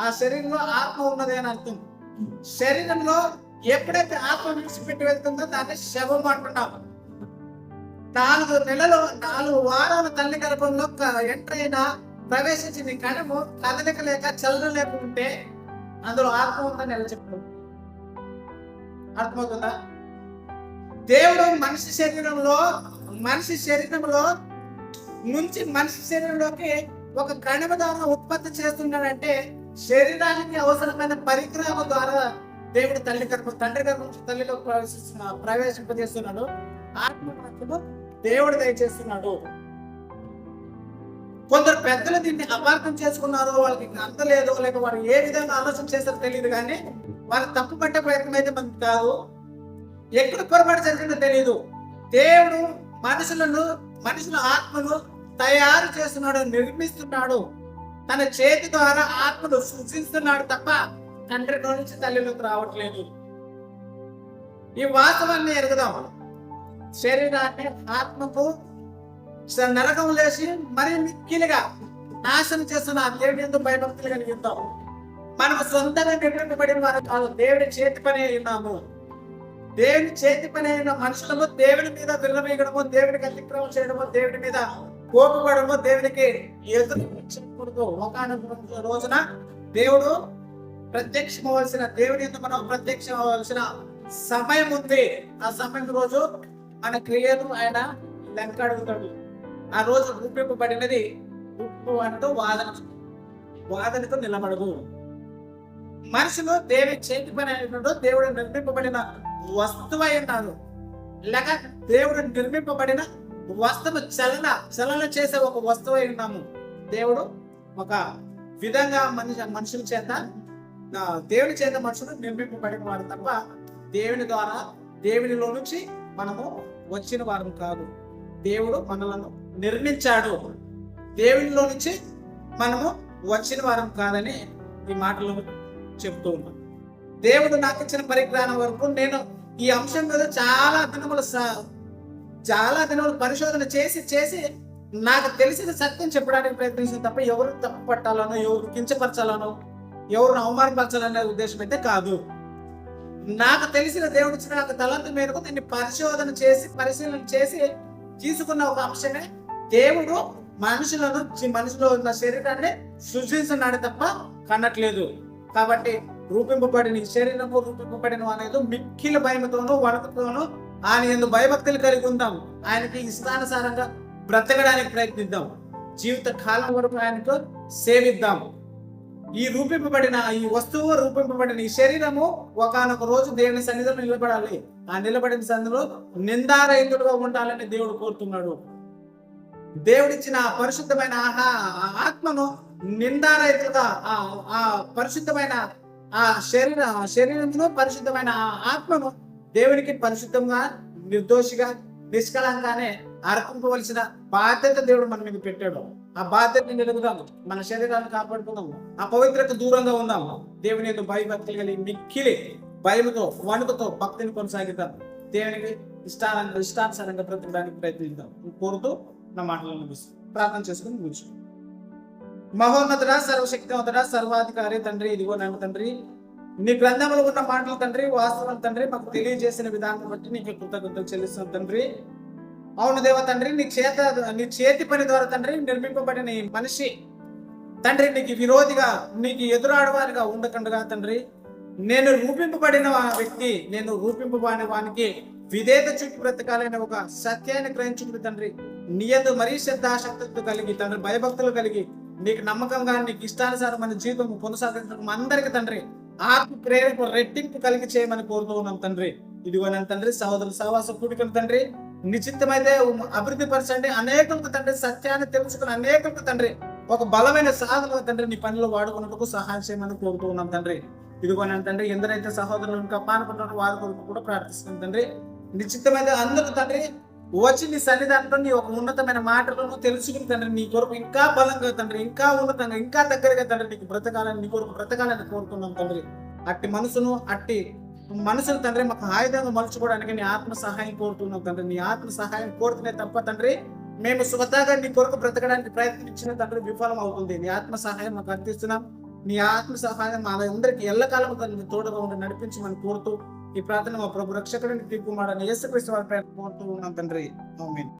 ఆ శరీరంలో ఆత్మ ఉన్నది అని అర్థం. శరీరంలో ఎప్పుడైతే ఆత్మ విడిచిపెట్టి వెళ్తుందో దాన్ని శవం అంటున్నాం. 4 వారాలు తల్లి గర్భంలో ఎంటర్ అయినా ప్రవేశించింది కణము కదలిక లేక చలన లేకుంటే అందులో ఆత్మ ఉందని ఎలా చెప్పారు? అర్థమవుతుందా? దేవుడు మనిషి శరీరంలో నుంచి మనిషి శరీరంలోకి ఒక కణము ద్వారా ఉత్పత్తి చేస్తున్నాడంటే శరీరానికి అవసరమైన పరికరాల ద్వారా దేవుడు తండ్రి గర్భం నుంచి తల్లిలో ప్రవేశింపజేస్తున్నాడు. ఆత్మ మాత్రము దేవుడు దయచేస్తున్నాడు. కొందరు పెద్దలు దీన్ని అపార్థం చేసుకున్నారు, వాళ్ళకి అర్థం లేదు, లేక వారు ఏ విధంగా ఆలోచన చేస్తారో తెలియదు. కానీ వాళ్ళు తప్పు పట్టే ప్రయత్నం అయితే మనకు కాదు. ఎక్కడ పొరపాటు జరిగిందో తెలియదు. దేవుడు మనుషుల ఆత్మను తయారు చేస్తున్నాడు, నిర్మిస్తున్నాడు. తన చేతి ద్వారా ఆత్మను సృష్టిస్తున్నాడు తప్ప తండ్రి నుంచి తల్లిలోకి రావట్లేదు. ఈ వాస్తవాన్ని ఎరుగుదాం. శరీరాన్ని ఆత్మకు నరకం లేచి మరి మిక్కిలిగా నాశనం చేస్తున్న దేవుడి ఎందుకు భయభక్తులు కలిగి ఉంటాం. మనం సొంతంగా నిర్మింపబడిన వారు కాదు, దేవుడి చేతి పని ఉన్నాము. దేవుని చేతి పని అయిన మనుషులము దేవుడి మీద విర్రవీయడము, దేవుడికి అతిక్రమం చేయడము, దేవుడి మీద కోపపడము, దేవునికి ఎదురు ఒకనొక రోజున దేవుడు ప్రత్యక్షమవలసిన దేవుడి ఎందుకు మనం ప్రత్యక్షమవలసిన సమయం ఉంది. ఆ సమయం రోజు మన క్రియలు ఆయన లెక్క అడుగుతాడు. ఆ రోజు రూపింపబడినది ఉప్పు అంటూ వాదనకు నిలబడదు. మనుషులు దేవుడి చేతి పని అయినట్టు దేవుడు నిర్మింపబడిన వస్తువు అయి ఉన్నాడు. లేక దేవుడు నిర్మింపబడిన వస్తువు చలన చేసే ఒక వస్తువు అయి ఉన్నాము. దేవుడు ఒక విధంగా మనుషుల చేత దేవుని చేత మనుషులు నిర్మింపబడిన వారు తప్ప దేవుని ద్వారా దేవునిలో నుంచి మనము వచ్చిన వారం కాదు. దేవుడు మనలను నిర్మించాడు, దేవునిలో నుంచి మనము వచ్చిన వారం కాదని ఈ మాటలు చెప్తూ ఉన్నాను. దేవుడు నాకు ఇచ్చిన పరిజ్ఞానం వరకు నేను ఈ అంశం మీద చాలా దినములు పరిశోధన చేసి నాకు తెలిసిన సత్యం చెప్పడానికి ప్రయత్నించిన తప్ప ఎవరు తప్పు పట్టాలనో, ఎవరు కించపరచాలనో, ఎవరిని అవమానపరచాలనే ఉద్దేశం అయితే కాదు. నాకు తెలిసిన దేవుడు ఇచ్చిన నాకు తలంత మేరకు దీన్ని పరిశీలన చేసి తీసుకున్న ఒక అంశమే దేవుడు మనిషిలో ఉన్న శరీరాన్ని సృష్టించినాడు తప్ప కన్నట్లేదు. కాబట్టి రూపింపబడిన శరీరము రూపింపబడిన అనేది మిక్కిలి భయముతోనూ వణుకుతోనూ ఆయన యందు భయభక్తులు కలిగి ఉందాం. ఆయనకి ఇష్టానుసారంగా బ్రతకడానికి ప్రయత్నిద్దాం. జీవిత కాలం వరకు ఆయనకు సేవిద్దాం. ఈ వస్తువు రూపింపబడిన ఈ శరీరము ఒకానొక రోజు దేవుని సన్నిధిలో నిలబడాలి. ఆ నిలబడిన సన్నిధిలో నిందారహితుడుగా ఉండాలని దేవుడు కోరుతున్నాడు. దేవుడిచ్చిన పరిశుద్ధమైన ఆత్మను నిందారహితులుగా ఆ పరిశుద్ధమైన ఆ శరీరంలో పరిశుద్ధమైన ఆత్మను దేవునికి పరిశుద్ధంగా, నిర్దోషిగా, నిష్కలంగానే అర్పింపవలసిన బాధ్యత దేవుడు మన మీద పెట్టాడు. ఆ బాధ్యతని నిలుగుదాము, మన శరీరాన్ని కాపాడుకుందాము, ఆ పవిత్రత దూరంగా ఉందాము. దేవుని యందు భయభక్తులు కలిగి మిక్కిలి భయముతో వణుకుతో భక్తిని కొనసాగిద్దాం. దేవునికి ఇష్టానుసారంగా బ్రతకడానికి ప్రయత్నిద్దాం కోరుతూ నా మాటలను ముగిస్తాను. ప్రార్థన చేసుకుని ముగించు. మహోన్నతుడా, సర్వశక్తివంతుడా, సర్వాధికారి తండ్రి, ఇదిగో నన్ను తండ్రి నీ గ్రంథంలో ఉన్న మాటలు తండ్రి వాస్తవం తండ్రి మాకు తెలియజేసిన విధానం బట్టి నీకు కృతజ్ఞతలు చెల్లిస్తున్నాం తండ్రి. అవును దేవ తండ్రి, నీ చేతి పని ద్వారా తండ్రి నిర్మింపబడిన ఈ మనిషి తండ్రి నీకు విరోధిగా, నీకు ఎదురాడవారిగా ఉండకుండా తండ్రి నేను రూపింపబడిన వ్యక్తి, నేను రూపింపబడిన వానికి విధేయత చూపి బ్రతకాలనే ఒక సత్యాన్ని గ్రహించుకుంది తండ్రి. నీ యందు మరీ శ్రద్ధాశక్తితో కలిగి తండ్రి భయభక్తులు కలిగి నీకు నమ్మకంగా నీకు ఇష్టానుసారం మన జీవితం కొనసాగించడం అందరికీ తండ్రి ఆత్మ ప్రేరణ రెట్టింపు కలిగి చేయమని కోరుతూ ఉన్నాం తండ్రి. ఇదిగో నన్ను తండ్రి సహోదరు సహవాస కూడికలు తండ్రి నిశ్చితమైతే అభివృద్ధి పరచండి. అనేకులకు తండ్రి సత్యాన్ని తెలుసుకుని అనేకులకు తండ్రి ఒక బలమైన సాధన తండ్రి నీ పనిలో వాడుకున్నట్టుకు సహాయం చేయమని కోరుతూ ఉన్నాం తండ్రి. ఇదిగో నన్ను తండ్రి ఎందరైతే సహోదరులు ఇంకా పాల్గొన్న వారి కొరకు కూడా ప్రార్థిస్తున్నాం తండ్రి. నిశ్చితమైతే అందరూ తండ్రి వచ్చి నీ సన్నిధానంలో నీ ఒక ఉన్నతమైన మాటలను తెలుసుకుని తండ్రి నీ కొరకు ఇంకా బలంగా తండ్రి, ఇంకా ఉన్నతంగా, ఇంకా దగ్గరగా తండ్రి నీకు బ్రతకాలని, నీ కొరకు బ్రతకాలని కోరుతున్నాం తండ్రి. అట్టి మనసును తండ్రి మాకు ఆయుధంగా మలుచుకోవడానికి నీ ఆత్మ సహాయం కోరుతున్నాం తండ్రి. నీ ఆత్మ సహాయం కోరుతునే తప్ప తండ్రి మేము స్వతహాగా నీ కొరకు బ్రతకడానికి ప్రయత్నించిన తండ్రి విఫలం అవుతుంది. నీ ఆత్మ సహాయం మాకు అందిస్తున్నాం. నీ ఆత్మ సహాయం మా అందరికి ఎల్లకాలం తండ్రి తోడుగా ఉండి నడిపించమని కోరుతూ ఈ ప్రార్థన మా ప్రభు రక్షకుడిని తీర్పుమాడని యేసుక్రీస్తు వారి పేరు కోరుతూ ఉన్నాం తండ్రి. ఆమేన్.